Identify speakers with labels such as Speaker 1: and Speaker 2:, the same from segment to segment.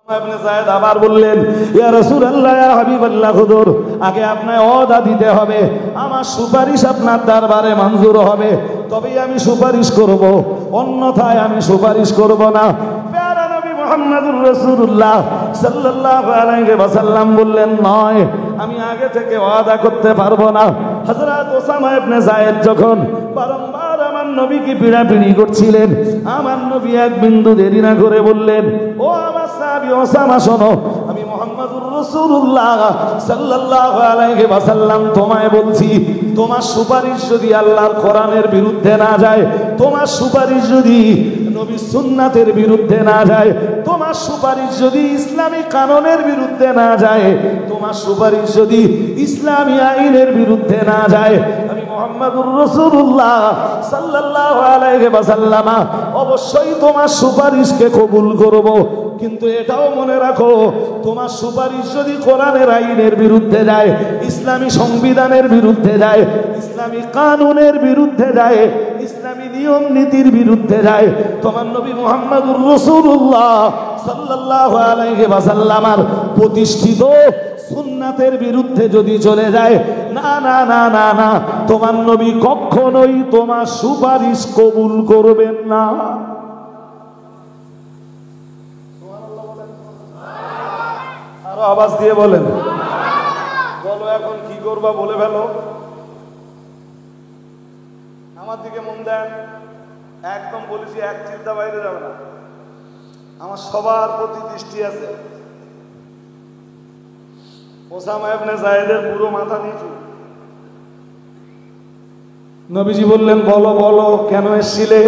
Speaker 1: ইবনে যায়েদ আবার বললেন, ইয়া রাসূলুল্লাহ, ইয়া হাবিবাল্লাহ, হুজুর আগে আপনার ওয়াদা দিতে হবে, আমার সুপারিশ আপনার দরবারে মঞ্জুর হবে, তবেই আমি সুপারিশ করব, অন্যথায় আমি সুপারিশ করব না। প্যারা নবী মুহাম্মদুর রাসূলুল্লাহ সাল্লাল্লাহু আলাইহি ওয়াসাল্লাম বললেন, নয়, আমি আগে থেকে ওয়াদা করতে পারবো না। হযরত ওসামা ইবনে যায়েদ যখন বারংবার আমার নবীকে পিড়াপিড়ি করছিলেন, আমার নবী এক বিন্দু দেরি না করে বললেন, ও আমার সাহাবী ওসামা, শোনো, আমি মুহাম্মদুর রাসূলুল্লাহ সাল্লাল্লাহু আলাইহি ওয়াসাল্লাম তোমায় বলছি, তোমার সুপারিশ যদি আল্লাহর কোরআনের বিরুদ্ধে না যায়, তোমার সুপারিশ যদি নবী সুন্নাতের বিরুদ্ধে না যায়, তোমার সুপারিশ যদি ইসলামী কানুনের বিরুদ্ধে না যায়, তোমার সুপারিশ যদি ইসলামী আইনের বিরুদ্ধে না যায়, আমি মুহাম্মদুর রাসূলুল্লাহ সাল্লাল্লাহু আলাইহি ওয়াসাল্লাম অবশ্যই তোমার সুপারিশকে কবুল করব। কিন্তু এটাও মনে রাখো, তোমার সুপারিশ যদি কোরআনের আইনের বিরুদ্ধে যায়, ইসলামী সংবিধানের বিরুদ্ধে যায়, ইসলামী কানুনের বিরুদ্ধে যায়, ইসলামী নিয়ম নীতির বিরুদ্ধে যায়, তোমার নবী মুহাম্মদুর রাসূলুল্লাহ সাল্লাল্লাহু আলাইহি ওয়াসাল্লামের প্রতিষ্ঠিত সুন্নাতের বিরুদ্ধে যদি চলে যায়, না না না না না, তোমার নবী কখনোই তোমার সুপারিশ কবুল করবেন না। আরো আওয়াজ দিয়ে বলেন, বলো এখন কি করবা, বলে ফেলো। আমার দিকে মন দেন, একদম বলেছি, এক চিন্তা বাইরে যাবে না, আমার সবার প্রতি দৃষ্টি আছে। ওসামা ইবনে যায়েদের পুরো মাথা নিচু। নবীজি বললেন, বলো বলো, কেন এসেছিলে?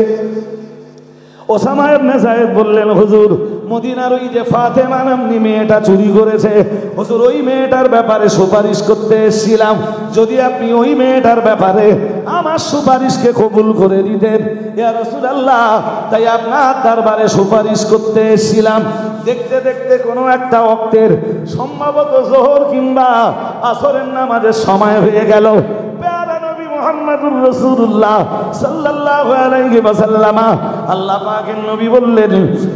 Speaker 1: ওসামা ইবনে যায়েদ বললেন, হুজুর মদিনার ওই যে ফাতেমা নামনি মেয়েটা চুরি করেছে, হুজুর ওই মেয়েটার ব্যাপারে সুপারিশ করতে এসেছিলাম, যদি আপনি ওই মেয়েটার ব্যাপারে আমার সুপারিশকে কবুল করে দিতেন ইয়া রাসূলুল্লাহ, তাই আপনার দরবারে সুপারিশ করতে এসেছিলাম। দেখতে দেখতে কোনো একটা ওয়াক্তের, সম্ভবত যোহর কিংবা আসরের নামাজের সময় হয়ে গেল। প্যারা নবী মুহাম্মদুর রাসূলুল্লাহ সাল্লাল্লাহু আলাইহি ওয়াসাল্লাম, আল্লাহ পাকের নবী বললেন,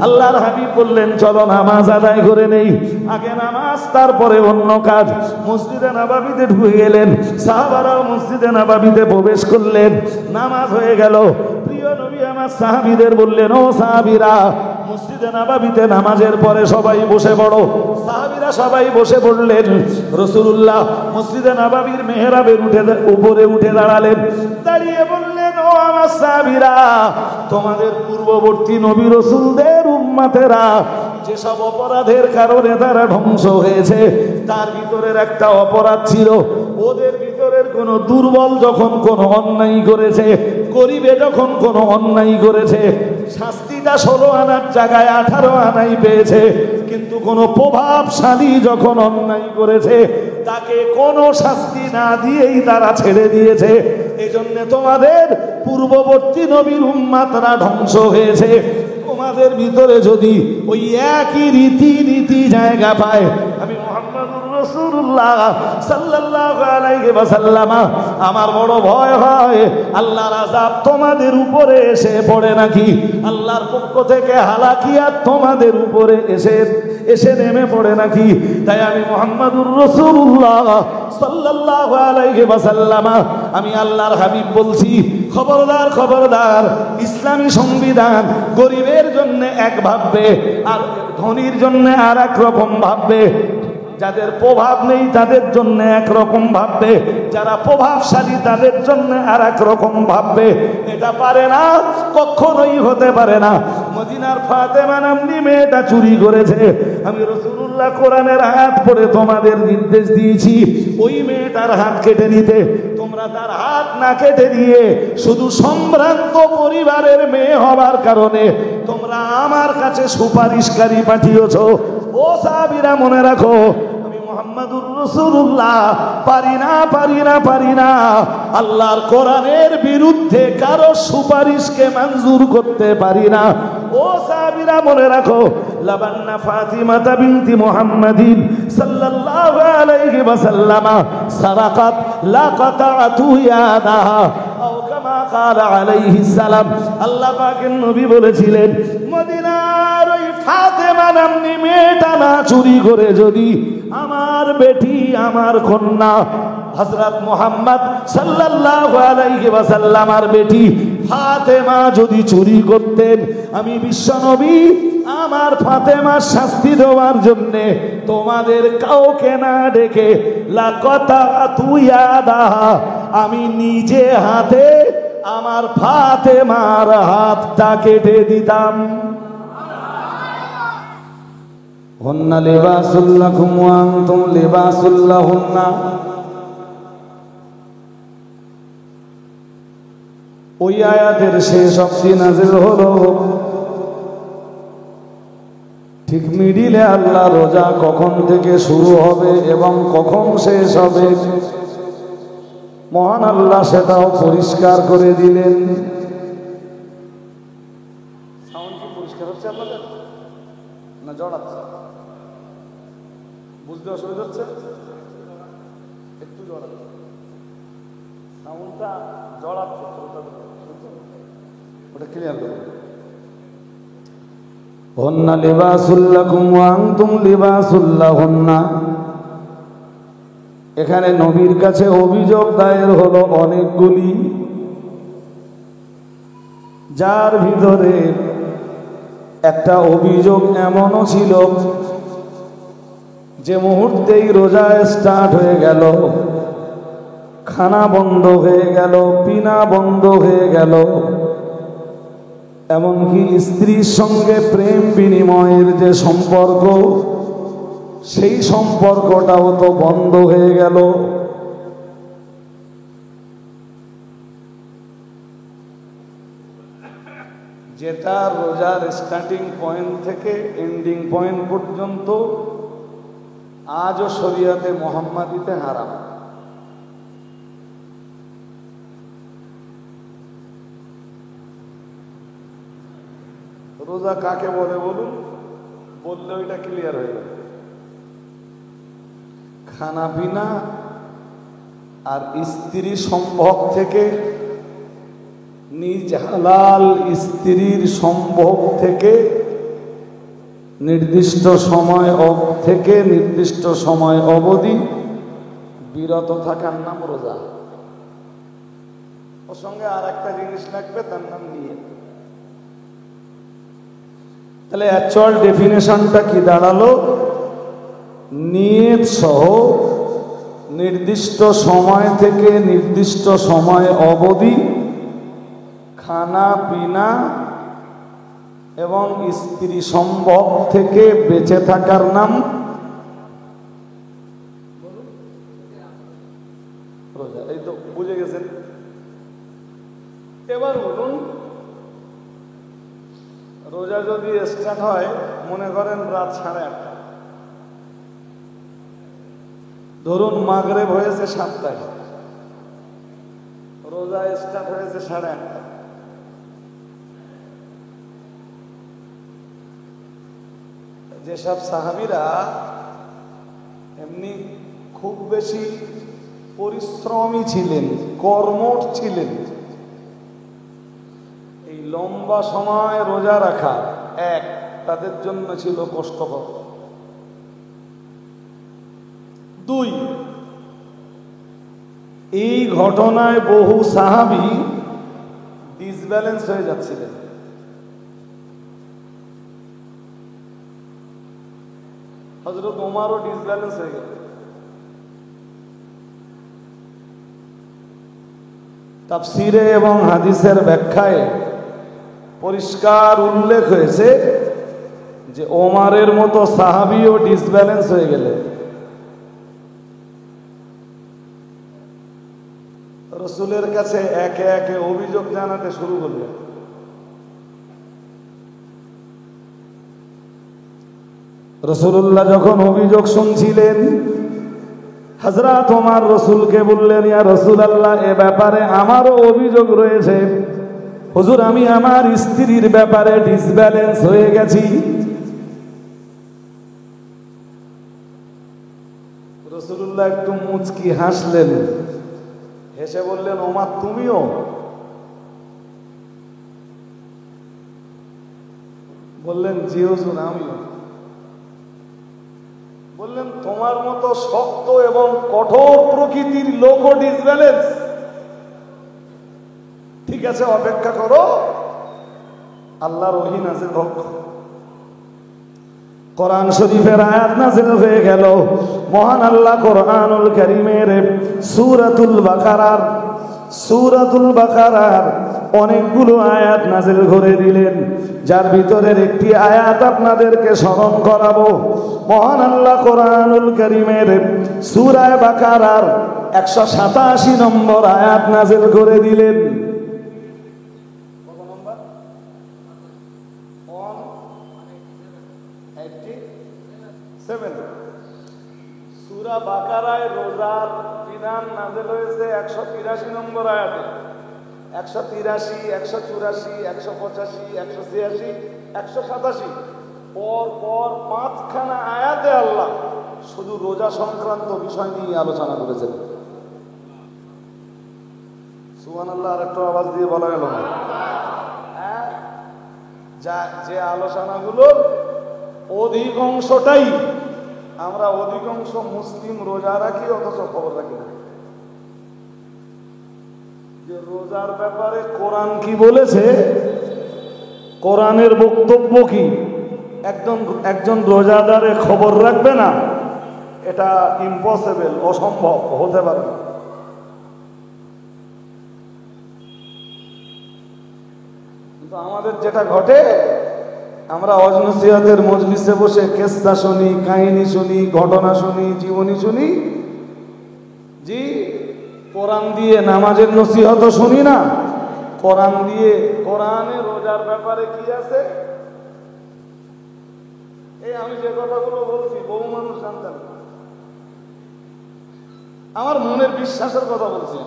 Speaker 1: আল্লাহর হাবিব বললেন, চলো নামাজ আদায় করে নেই। আগে নামাজ, তারপরে অন্য কাজ। মসজিদে নববীতে ঢুকে গেলেন, সাহাবারাও মসজিদে নববীতে প্রবেশ করলেন, নামাজ হয়ে গেল। প্রিয় নবী আমার সাহাবীদের বললেন, ও সাহাবীরা, মসজিদে নববীতে নামাজের পরে সবাই বসে পড়ো। সাহাবীরা সবাই বসে পড়লেন। রাসূলুল্লাহ মসজিদে নববীর মেহরাবের উপরে উঠে দাঁড়ালেন, দাঁড়িয়ে বললেন, ও আমার সাহাবীরা, তোমাদের পূর্ববর্তী নবী রাসূলদের উম্মতেরা যেসব অপরাধের কারণে তারা ধ্বংস হয়েছে, তার ভিতরের একটা অপরাধ ছিল, ওদের ভিতরের কোন দুর্বল যখন কোন অন্যায় করেছে, গরিবে যখন কোন অন্যায় করেছে, শাস্তিটা 16 আনার জায়গায় 18 আনাই পেয়েছে। কিন্তু কোন প্রভাবশালী যখন অন্যায় করেছে, তাকে কোনো শাস্তি না দিয়েই তারা ছেড়ে দিয়েছে। এই জন্য তোমাদের পূর্ববর্তী নবীর উম্মতরা ধ্বংস হয়েছে। তোমাদের ভিতরে যদি ওই একই রীতি জায়গা পায়, আমি মুহাম্মদুর রাসূলুল্লাহ সাল্লাল্লাহু আলাইহি ওয়াসাল্লাম, আমার বড় ভয় হয় আল্লাহর আযাব তোমাদের উপরে এসে পড়ে নাকি, আল্লাহর পক্ষ থেকে হালাকিয়াত তোমাদের উপরে এসে নেমে পড়ে নাকি। তাই আমি মুহাম্মদুর রাসূলুল্লাহ সাল্লাল্লাহু আলাইহি ওয়াসাল্লাম, আমি আল্লাহর হাবিব বলছি, খবরদার খবরদার, ইসলামী সংবিধান গরিবের জন্য এক ভাববে আর ধনীর জন্য আর এক রকম ভাববে। যাদের প্রভাব নেই তাদের জন্য একরকম ভাববে, যারা প্রভাবশালী তাদের জন্য আর এক রকম ভাববে। এটা পারে না, কখনোই হতে পারে না। মদিনার ফাতেমা নামনি মেয়েটা চুরি করেছে, আমি রাসূলুল্লাহ কোরআনের আয়াত পড়ে তোমাদের নির্দেশ দিয়েছি ওই মেয়েটার হাত কেটে নিতে। তোমরা তার হাত না কেটে দিয়ে শুধু সম্ভ্রান্ত পরিবারের মেয়ে হবার কারণে তোমরা আমার কাছে সুপারিশকারী পাঠিয়েছো। ও সাহাবীরা মনে রাখো, আমি মুহাম্মদুর রাসূলুল্লাহ পারি না আল্লাহর কোরআনের বিরুদ্ধে কারো সুপারিশকে মঞ্জুর করতে পারি না। ও সাহাবীরা মনে রাখো, লাবান্না ফাতিমাতা বিনতি মুহাম্মাদিন সাল্লাল্লাহু আলাইহি ওয়াসাল্লাম সারাকাত লা কাতাতু ইয়াদাহা আও কামা ক্বালা আলাইহিস সালাম। আল্লাহ পাকের নবী বলেছিলেন, মদিনার ওই ফাতেমা নামনি মেয়েটা না চুরি করে যদি আমার বেটি, আমার কন্যা হযরত মুহাম্মদ সাল্লাল্লাহু আলাইহি ওয়াসাল্লামের বেটি ফাতেমা যদি চুরি করতেন, আমি বিশ্বনবী আমার ফাতেমার শাস্তি দেওয়ার জন্য তোমাদের কাউকে না ডেকে লাকাতাতু ইয়াদাহা, আমি নিজে হাতে আমার ফাতেমার হাতটা কেটে দিতাম। হুন্না লিবাসুল লাকুম ওয়া আনতুম লিবাসুল লাহুন্না। ওই আয়াতের শেষ অবধি নাযিল হলো। ঠিক মিডিলে আল্লাহ রোজা কখন থেকে শুরু হবে এবং কখন শেষ হবে মহান আল্লাহ সেটাও পরিষ্কার করে দিলেন। সাউন্ড কি পরিষ্কার হচ্ছে আপনাদের না জড়াচ্ছে? বুঝতে অসুবিধা হচ্ছে? একটু জড়াচ্ছে, সাউন্ডটা জড়াচ্ছে, ওটা ক্লিয়ার করুন। হুন্না লিবাসুল লাকুম ওয়া আনতুম লিবাসুল লাহুন্না। এখানে নবীর কাছে অভিযোগ দায়ের হলো অনেকগুলি, যার ভিতরে একটা অভিযোগ এমনও ছিল যে মুহূর্তেই রোজা স্টার্ট হয়ে গেল, খানা বন্ধ হয়ে গেল, পিনা বন্ধ হয়ে গেল, এমনকি স্ত্রীর সঙ্গে প্রেম বিনিময়ের যে সম্পর্ক, সেই সম্পর্কটাও তো বন্ধ হয়ে গেল। যেটা রোজার স্টার্টিং পয়েন্ট থেকে এন্ডিং পয়েন্ট পর্যন্ত আজও শরিয়াতে মুহাম্মাদিতে হারাম। রোজা কাকে বলে বলুন, বললে ওইটা ক্লিয়ার হয়ে যাবে। খানা পিনা আর স্ত্রী সম্ভোগ থেকে, নিজ হালাল স্ত্রীর সম্ভোগ থেকে নির্দিষ্ট সময় থেকে নির্দিষ্ট সময় অবধি বিরত থাকার নাম রোজা। ওর সঙ্গে আর একটা জিনিস লাগবে, তার নাম নিয়ত। তাহলে অ্যাকচুয়াল ডেফিনেশনটা কি দাঁড়ালো? নিয়ত সহ নির্দিষ্ট সময় থেকে নির্দিষ্ট সময় অবধি খানা পিনা এবং স্ত্রী সম্ভোগ থেকে বেঁচে থাকার নাম রোজা। এই তো বুঝে গেছেন। এবার বলুন, রোজা যদি স্টার্ট হয় মনে করেন রাত 8:30, ধরুন মাগরিব হয়েছে 7টায়, রোজা স্টার্ট হয়েছে 8:30। যেসব সাহাবীরা এমনি খুব বেশি পরিশ্রমী ছিলেন, কর্মঠ ছিলেন, এই লম্বা সময় রোজা রাখা এক তাদের জন্য ছিল কষ্টকর। 2, এই ঘটনায় বহু সাহাবী ডিসব্যালেন্স হয়ে যাচ্ছিলেন। হযরত ওমরও ডিসব্যালেন্স হয়ে গেল। তাফসীরে এবং হাদিসের ব্যাখ্যায় পরিষ্কার উল্লেখ হয়েছে যে ওমরের মতো সাহাবীও ডিসব্যালেন্স হয়ে গেলেন। রাসূলের কাছে একে একে অভিযোগ জানাতে শুরু করলেন। রাসূলুল্লাহ যখন অভিযোগ শুনছিলেন, হযরত ওমর রাসূলকে বললেন, ইয়া রাসূলুল্লাহ, এ ব্যাপারে আমারও অভিযোগ রয়েছে। হুজুর, আমি আমার স্ত্রীর ব্যাপারে ডিসব্যালেন্স হয়ে গেছি। রাসূলুল্লাহ একটু মুচকি হাসলেন, হেসে বললেন, ওমর তুমিও? বললেন, জি হুজুর, আমিও। বললেন তোমার মতো শক্ত এবং কঠোর প্রকৃতির লোকও ডিসব্যালেন্স। ঠিক আছে, অপেক্ষা করো, আল্লাহর ওহী নাযিল হোক। কোরআন শরীফের আয়াত নাযিল হয়ে গেল। মহান আল্লাহ কোরআনুল কারীমের সূরাতুল বাকারার অনেকগুলো আয়াত নাযিল করে দিলেন, যার ভিতরের একটি আয়াত আপনাদেরকে স্মরণ করাবো। মহান আল্লাহ কোরআনুল কারীমের সূরা বাকারার 187 নম্বর আয়াত নাযিল করে দিলেন। সূরা বাকারায় রোজার বিধান নাযিল হয়েছে 183 নম্বর আয়াতে। 183, 184, 185, 186, 187 পর পর 5খানা আয়াতে আল্লাহ শুধু রোজা সংক্রান্ত বিষয় নিয়ে আলোচনা করেছেন। সুবহানাল্লাহ, আর একটু আওয়াজ দিয়ে বলা গেল না? যে আলোচনাগুলোর অধিকাংশটাই আমরা অধিকাংশ মুসলিম রোজা রাখি, অথচ খবর রাখি না যে রোজার ব্যাপারে কোরআন কি বলেছে, কোরআনের বক্তব্য কি। একজন রোজাদারে খবর রাখবে না, এটা ইম্পসিবল, অসম্ভব, হতে পারে না। কিন্তু আমাদের যেটা ঘটে, আমরা ওয়াজ নসিহতের মজলিসে বসে কিস্সা শুনি, কাহিনী শুনি, ঘটনা শুনি, জীবনী শুনি, জি কোরআন দিয়ে নামাজের নসিহত শুনি না। কোরআন দিয়ে, কোরআনে রোজার ব্যাপারে কি আছে, এই আমি যে কথাগুলো বলছি বহু মানুষ জানতেন না। আমার মনের বিশ্বাসের কথা বলছি।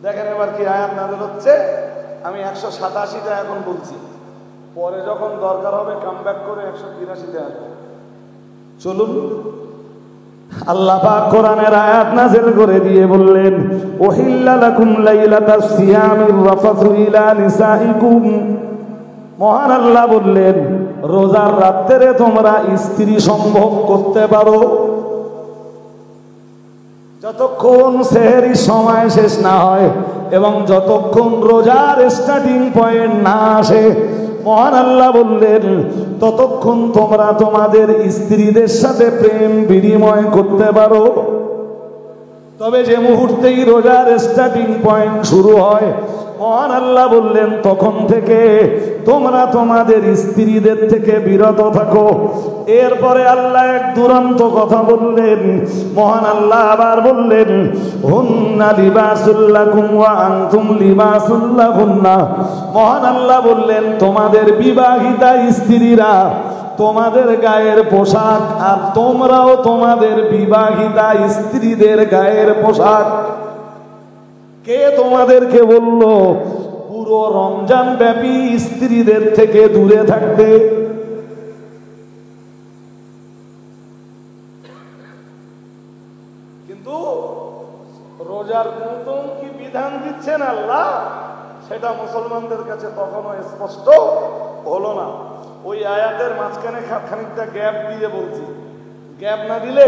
Speaker 1: দেখেন এবার কি আয়াত নাযিল হচ্ছে। আমি 187টা এখন বলছি, পরে যখন দরকার হবে কামব্যাক করে 183তে আসবো। চলুন। আল্লাহ পাক কোরআনের আয়াত নাযিল করে দিয়ে বললেন, ওহিল্লা লাকুম লাইলাতাস সিয়ামির রাফাতু ইলা নিসাইকুম। মহান আল্লাহ বললেন, রোজার রাতে তোমরা স্ত্রী সম্ভোগ করতে পারো যতক্ষণ সেহরি সময় শেষ না হয় এবং যতক্ষণ রোজার স্টার্টিং পয়েন্ট না আসে। মহান আল্লাহ বললেন, ততক্ষণ তোমরা তোমাদের স্ত্রীদের সাথে প্রেম বিনিময় করতে পারো। তবে যে মুহূর্তেই রোজার স্টার্টিং পয়েন্ট শুরু হয়, মহান আল্লাহ বললেন, তখন থেকে তোমরা তোমাদের স্ত্রীদের থেকে বিরত থাকো। এরপরে আল্লাহ এক দুরন্ত কথা বললেন। মহান আল্লাহ আবার বললেন, হুন্না লিবাসুল লাকুম ওয়া আনতুম লিবাসুল লাহুন্না। মহান আল্লাহ বললেন, তোমাদের বিবাহিতা স্ত্রীরা তোমাদের গায়ের পোশাক, আর তোমরাও তোমাদের বিবাহিতা স্ত্রীদের গায়ের পোশাক। কে তোমাদেরকে বলল পুরো রমজান ব্যাপী স্ত্রীদের থেকে দূরে থাকতে? কিন্তু রোজার নতুন কি বিধান দিচ্ছেন আল্লাহ, সেটা মুসলমানদের কাছে তখনও স্পষ্ট হলো না। ওই আয়াতের মাঝখানে খানিকটা গ্যাপ দিয়ে বলছি। গ্যাপ না দিলে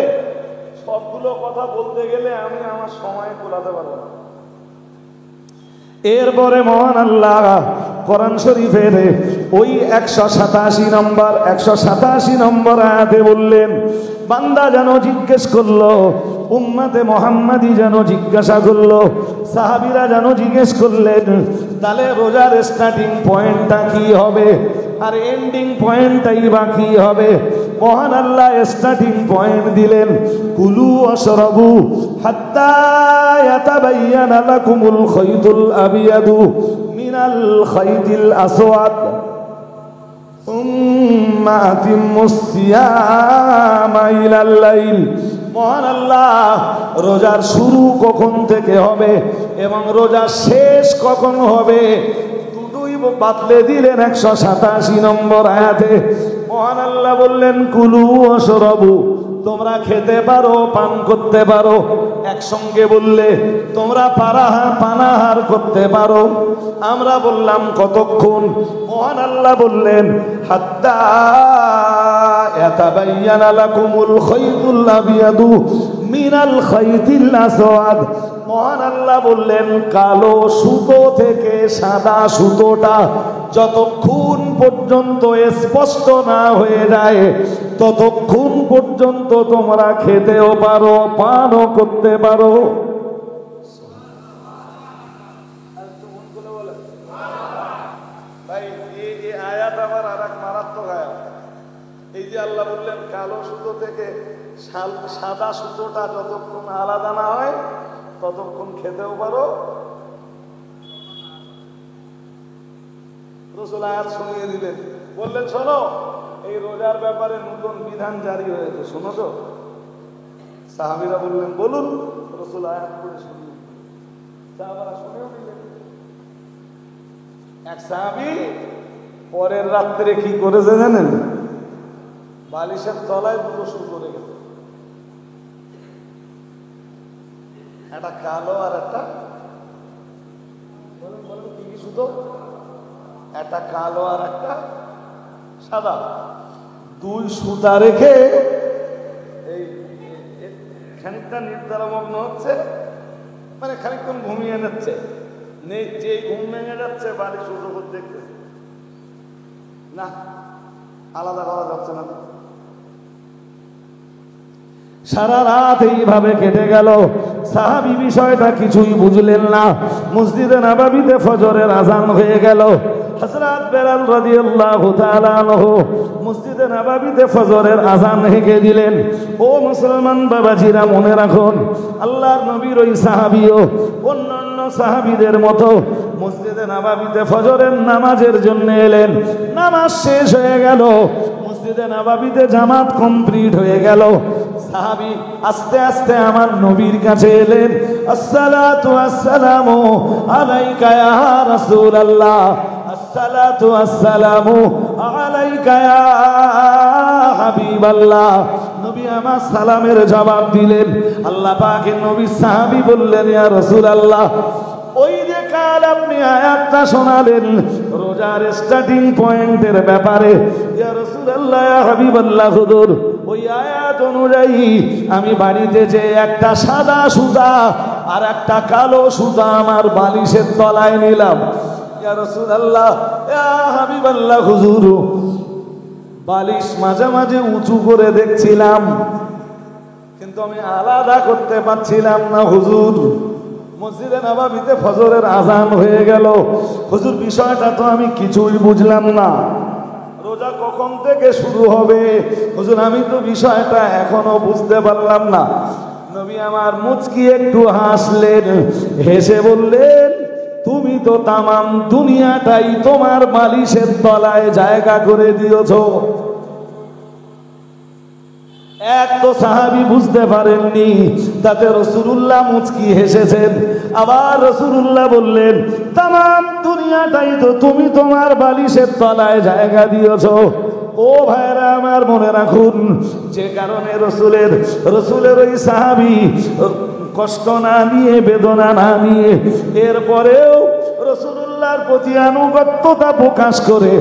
Speaker 1: সবগুলো কথা বলতে গেলে আমি আমার সময় কোলাতে পারবো না। এরপরে মহান আল্লাহ কোরআন শরীফের ওই 187 নম্বর আয়াতে বললেন, বান্দা যেন জিজ্ঞেস করলো, উম্মতে মুহাম্মাদি যেন জিজ্ঞাসা করলো, সাহাবীরা যেন জিজ্ঞেস করলেন, তাহলে রোজার স্টার্টিং পয়েন্টটা কি হবে আর এন্ডিং পয়েন্টটাই বা কি হবে? মহান আল্লাহ স্টার্টিং পয়েন্ট দিলেন, কুলু ওয়াশরাবু হাত্তা ইয়াতাবায়ানা লাকুমুল খাইতুল আবিয়াদু মিনাল খাইতিল আসওয়াদ সুম্মা আতিম্মুস সিয়ামা ইলাল লাইল। মহান আল্লাহ রোজার শুরু কখন থেকে হবে এবং রোজার শেষ কখন হবে দুটোই বাতলে দিলেন 187 নম্বর আয়াতে। মহান আল্লাহ বললেন, কুলু ওয়াশরাবু, তোমরা খেতে পারো, পান করতে পারো। একসঙ্গে বললে তোমরা পানাহার করতে পারো। আমরা বললাম কতক্ষণ? মহান আল্লাহ বললেন, হাত্তা ইয়াতাবায়্যানা লাকুমুল খাইতুল আবিয়াদু মিনাল খাইতিল আসওয়াদ। মহান আল্লাহ বললেন, কালো সুতো থেকে সাদা সুতোটা যতক্ষণ পর্যন্ত স্পষ্ট না হয়ে যায় ততক্ষণ পর্যন্ত তোমরা খেতেও পারো, পানও করতে পারো। এই আয়াত আবার আর এক মারাত্মক আয়াত। এই যে আল্লাহ বললেন কালো সুতো থেকে সাদা সুতোটা যতক্ষণ আলাদা না হয় ততক্ষণ খেতেও পারো। রাসূল আয়াত শুনিয়ে দিলেন, বললেন শোনো, এই রোজার ব্যাপারে নতুন বিধান জারি হয়েছে, শোনো তো। সাহাবীরা বললেন বলুন। রাসূল আয়াত পড়ে শুনিয়ে দিলেন, সাহাবারা শুনেও দিলেন। এক সাহাবী পরের রাত্রে কি করেছে জানেন? বালিশের তলায় দুটো সুতো রেখেছে, একটা কালো আর একটা, বলেন বলেন কি কি সুতো? একটা কালো আর একটা সাদা, দুই সুতা রেখে এই খানিকটা নির্ধারমগ্ন হচ্ছে, মানে খানিকক্ষণ ঘুমিয়ে নিচ্ছে। যে ঘুম ভেঙে যাচ্ছে বালিশ সুতো দেখতে না, আলাদা করা যাচ্ছে না। সারা রাত এইভাবে কেটে গেল। সাহাবী বিষয়টা কিছুই বুঝলেন না। মসজিদে নববীতে ফজরের আযান হয়ে গেল। হযরত বেলাল রাদিয়াল্লাহু তাআলা আনহু মসজিদে নববীতে ফজরের আযান হেঁকে দিলেন। ও মুসলমান বাবাজিরা, মনে রাখুন, আল্লাহর নবীর ওই সাহাবীও অন্যান্য সাহাবীদের মতো মসজিদে নববীতে ফজরের নামাজের জন্য এলেন। নামাজ শেষ হয়ে গেল, মসজিদে নববীতে জামাত কমপ্লিট হয়ে গেল। সাহাবী আস্তে আস্তে আমার নবীর কাছে এলেন। আসসালাতু আসসালামু আলাইকা ইয়া রাসূলুল্লাহ, আসসালাতু আসসালামু আলাইকা ইয়া হাবিবাল্লাহ। নবী আমার সালামের জবাব দিলেন। আল্লাহ পাকের নবী সাহাবী বললেন, ইয়া রাসূলুল্লাহ, ওই যে কাল আপনি আয়াতটা শোনালেন রোজার স্টার্টিং পয়েন্টের ব্যাপারে, ইয়া রাসূলুল্লাহ, ইয়া হাবিবাল্লাহ, হুজুর ওই আয়াত অনুযায়ী আমি বাড়িতে যে একটা সাদা সুতা আর একটা কালো সুতা আমার বালিশের তলায় নিলাম। ইয়া রাসূলুল্লাহ, ইয়া হাবিবাল্লাহ, হুজুর বালিশ মাঝে মাঝে উঁচু করে দেখছিলাম কিন্তু আমি আলাদা করতে পারছিলাম না হুজুর। মসজিদে নববীতে ফজরের আযান হয়ে গেল, হুজুর বিষয়টা তো আমি কিছুই বুঝলাম না। রোজা কখন থেকে শুরু হবে হুজুর, আমি তো বিষয়টা এখনো বুঝতে পারলাম না। নবী আমার মুচকি একটু হাসলেন, হেসে বললেন, তুমি তো তামাম দুনিয়াটাই তোমার বালিশের তলায় জায়গা করে দিয়েছো। এক তো সাহাবী বুঝতে পারেননি, তাতে রাসূলুল্লাহ মুচকি হেসেছেন। আবার রাসূলুল্লাহ বললেন, তামাম দুনিয়াটাই তো তুমি তোমার বালিশের তলায় জায়গা দিয়েছো। ও ভাইরা আমার, মনে রাখুন, যে কারণে রসুলের ওই সাহাবী কষ্ট না নিয়ে, বেদনা না নিয়ে, এরপরেও রাসূলুল্লাহর প্রতি আনুগত্যতা প্রকাশ করে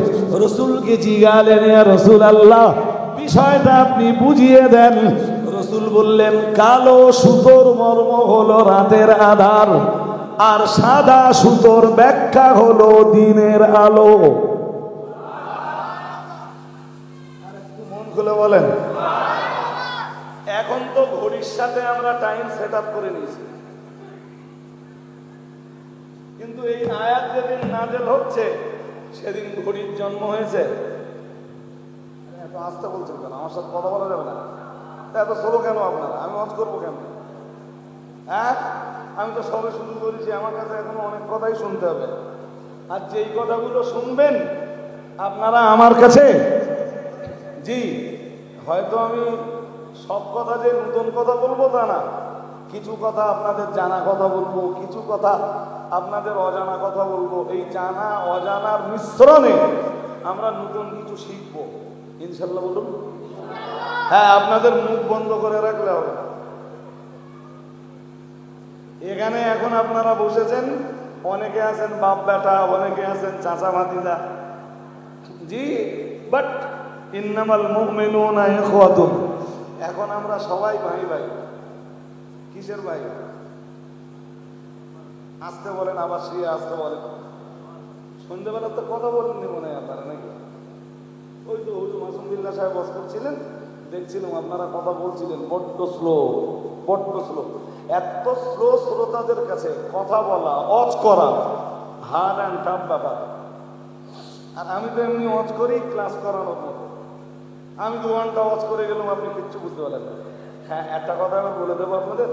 Speaker 1: রসুলকে জিজ্ঞালেন, ইয়া রাসূলুল্লাহ, বিষয়টা আপনি বুঝিয়ে দেন। রসুল বললেন, কালো সুতোর মর্ম হলো রাতের আধার, আর সাদা সুতোর ব্যাখ্যা হলো দিনের আলো। মন খুলে বলেন। এখন তো ঘড়ির সাথে আমরা টাইম সেট আপ করে নিয়েছি, কিন্তু এই আয়াত যেদিন নাযিল হচ্ছে সেদিন ঘড়ির জন্ম হয়েছে। এত আস্তে বলছেন কেন? আমার সাথে কথা বলা যাবে না? এত স্লো কেন আপনারা? আমি ওয়াজ করবো কেন? হ্যাঁ, আমি তো সবে শুরু করেছি, আমার কাছে এখনো অনেক কথাই শুনতে হবে। আর যেই কথাগুলো শুনবেন আপনারা আমার কাছে, জি, হয়তো আমি সব কথা যে নতুন কথা বলবো তা না, কিছু কথা আপনাদের জানা কথা বলবো, কিছু কথা আপনাদের অজানা কথা বলবো। এই জানা অজানার মিশ্রণে আমরা নতুন কিছু শিখবো ইনশাল্লাহ। বলুন হ্যাঁ, আপনাদের মুখ বন্ধ করে রাখলে হবে। এখানে এখন আপনারা বসেছেন, অনেকে আছেন বাপ বেটা, অনেকে আছেন চাচা ভাতিজা, জি, বাট ইন্নামাল মুমিনুনা ইখওয়াতুন। এখন আমরা সবাই ভাই ভাই। কিসের ভাই? আসতে বলেন, আবার শুয়ে আসতে বলেন। সন্ধ্যেবেলা তো কথা বলেননি মনে হয় আপনারা, নাকি? ওই তো হুজুর মাসুমুল্লাহ সাহেব ওয়াজ করছিলেন, দেখছিলাম আপনারা কথা বলছিলেন, বড্ড স্লো, বড্ড স্লো। এত স্লো শ্রোতাদের কাছে কথা বলা, ওয়াজ করা হার্ড অ্যান্ড টাফ ব্যাপার। আর আমি তো এমনি ওয়াজ করি ক্লাস করানোর মতো। আমি 2 ঘন্টা ওয়াজ করে গেলাম, আপনি কিচ্ছু বুঝতে পারেন না। হ্যাঁ, একটা কথা আমি বলে দেবো আপনাদের,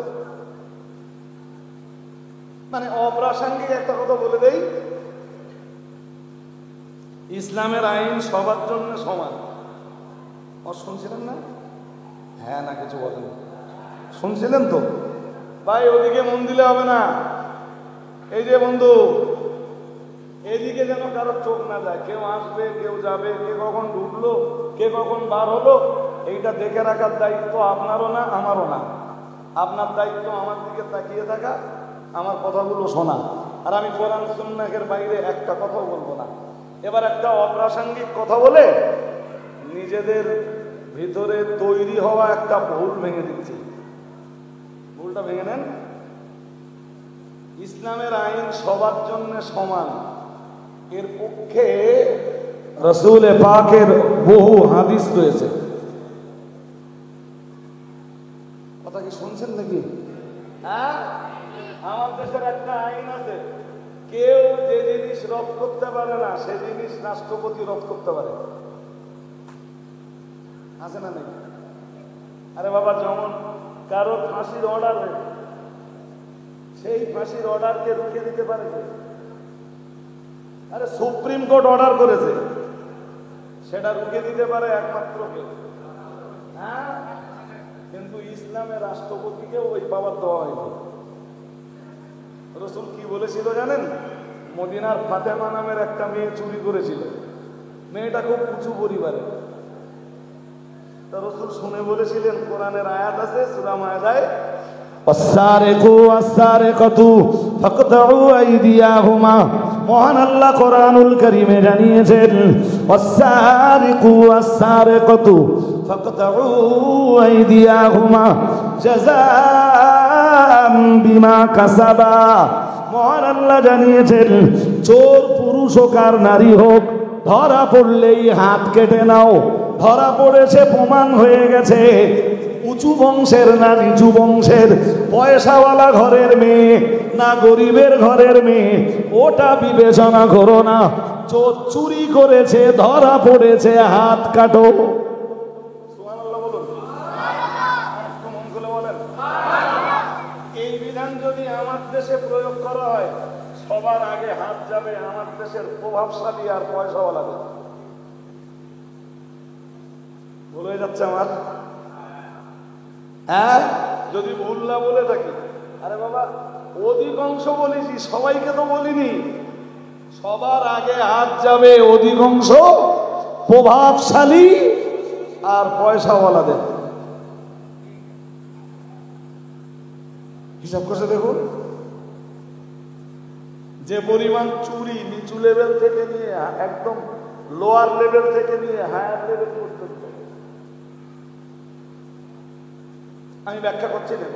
Speaker 1: মানে অপ্রাসঙ্গিক একটা কথা বলে দেই। ইসলামের আইন সবার জন্য সমান। শুনছিলেন না? হ্যাঁ না কিছু বলেন, শুনছিলেন তো? ভাই ওদিকে মন দিলে হবে না। এই যে বন্ধু, এদিকে যেন কারো চোখ না যায়। কেউ আসবে, কেউ যাবে, কে কখন ঢুকলো, কে কখন বার হলো, এইটা দেখে রাখার দায়িত্ব আপনারও না, আমারও না। আপনার দায়িত্ব আমার দিকে তাকিয়ে থাকা, আমার কথাগুলো শোনা। আর আমি কোরআন সুন্নাহের বাইরে একটা কথাও বলবো না। এবার একটা অপ্রাসঙ্গিক কথা বলে নিজেদের ভিতরে তৈরি হওয়া একটা ভুল ভেঙে দিচ্ছি। ভুলটা ভেঙে নেন। ইসলামের আইন সবার জন্য সমান, এর পক্ষে রাসূল পাকের বহু হাদিস রয়েছে। কথা কি শুনছেন নাকি? হ্যাঁ, আমার দেশের একটা আইন আছে, কেউ যে জিনিস রদ করতে পারে না সে জিনিস রাষ্ট্রপতি রদ করতে পারে। আছে না নাকি? আরে বাবা, যেমন কারো ফাঁসির অর্ডার হয়ে, সেই ফাঁসির অর্ডারকে রুখে দিতে পারে কে? আরে সুপ্রিম কোর্ট অর্ডার করেছে, সেটা রুখে দিতে পারে একমাত্র কে? হ্যাঁ, কিন্তু ইসলামের রাষ্ট্রপতিকে ওই পাওয়ার দেওয়া হয়নি। রাসূল কি বলেছিল জানেন? মদিনার ফাতেমা নামের একটা মেয়ে চুরি করেছিল। মেয়েটা খুব উঁচু পরিবারে। তা রাসূল শুনে বলেছিলেন, কোরআনের আয়াত আছে সূরা মায়েদায়, ওয়াস-সারিকু ওয়াস-সারিকাতু ফাকতাউ আইদিয়াহুমা। মহান আল্লাহ কোরআনুল কারীমে জানিয়েছেন, ওয়াস-সারিকু ওয়াস-সারিকাতু ফাকতাউ আইদিয়াহুমা জাযাআম বিমা কাসাবা। মহান আল্লাহ জানিয়েছেন, চোর পুরুষ হোক আর নারী হোক, ধরা পড়লেই হাত কেটে নাও। ধরা পড়েছে, প্রমাণ হয়ে গেছে, উঁচু বংশের না নিচু বংশের, পয়সাওয়ালা ঘরের মেয়ে না গরিবের ঘরের মেয়ে, ওটা বিবেচনা করো না। চোর চুরি করেছে, ধরা পড়েছে, হাত কাটো। সুবহানাল্লাহ বলুন, একটু মন খুলে বলেন। এই বিধান যদি আমার দেশে প্রয়োগ করা হয়, সবার আগে হাত যাবে আমার দেশের প্রভাবশালী আর পয়সাওয়ালাদের। ভুল হয়ে যাচ্ছে আমার? হ্যাঁ, যদি ভুল না বলে থাকি। আরে বাবা, অধিকাংশ বলেছি, সবাইকে তো বলিনি। সবার আগে হাত যাবে অধিকাংশ প্রভাবশালী আর পয়সাওয়ালাদের। হিসাব করে দেখুন, যে পরিমাণ চুরি নিচু লেভেল থেকে নিয়ে একদম লোয়ার লেভেল থেকে নিয়ে হায়ার লেভেল পর্যন্ত। আমি ব্যাখ্যা করছি না,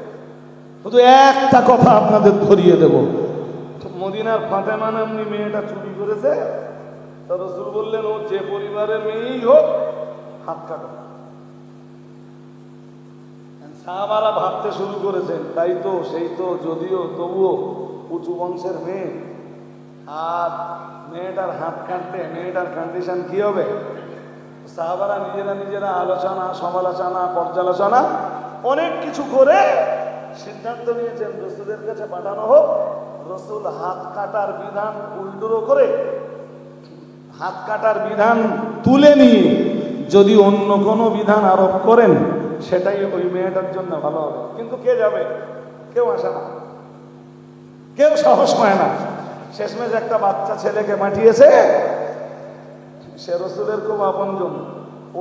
Speaker 1: শুধু একটা কথা আপনাদের ধরিয়ে দেব। মদিনার ফাতেমা নামনি মেয়েটা চুরি করেছে, তো রাসূল বললেন, ও যে পরিবারের মেয়েই হোক, হাত কাটো। সাহাবারা ভাবতে শুরু করেছেন, তাই তো, সেই তো, যদিও তবুও উঁচু বংশের মেয়ে, আর মেয়েটার হাত কাটতে মেয়েটার কন্ডিশন কি হবে? সাহাবারা নিজেরা আলোচনা, সমালোচনা, পর্যালোচনা অনেক কিছু করে সিদ্ধান্ত নিয়েছেন রাসূলের কাছে পাঠানো হোক। রাসূল হাত কাটার বিধান উল্টো করে, হাত কাটার বিধান তুলে নিয়ে যদি অন্য কোনো বিধান আরোপ করেন, সেটাই ওই মেয়েটার জন্য ভালো হবে। কিন্তু কে যাবে? কেউ আসে না, কেউ সাহস পায় না। শেষমেশ একটা বাচ্চা ছেলেকে পাঠিয়েছে, সে রাসূলের খুব আপনজন,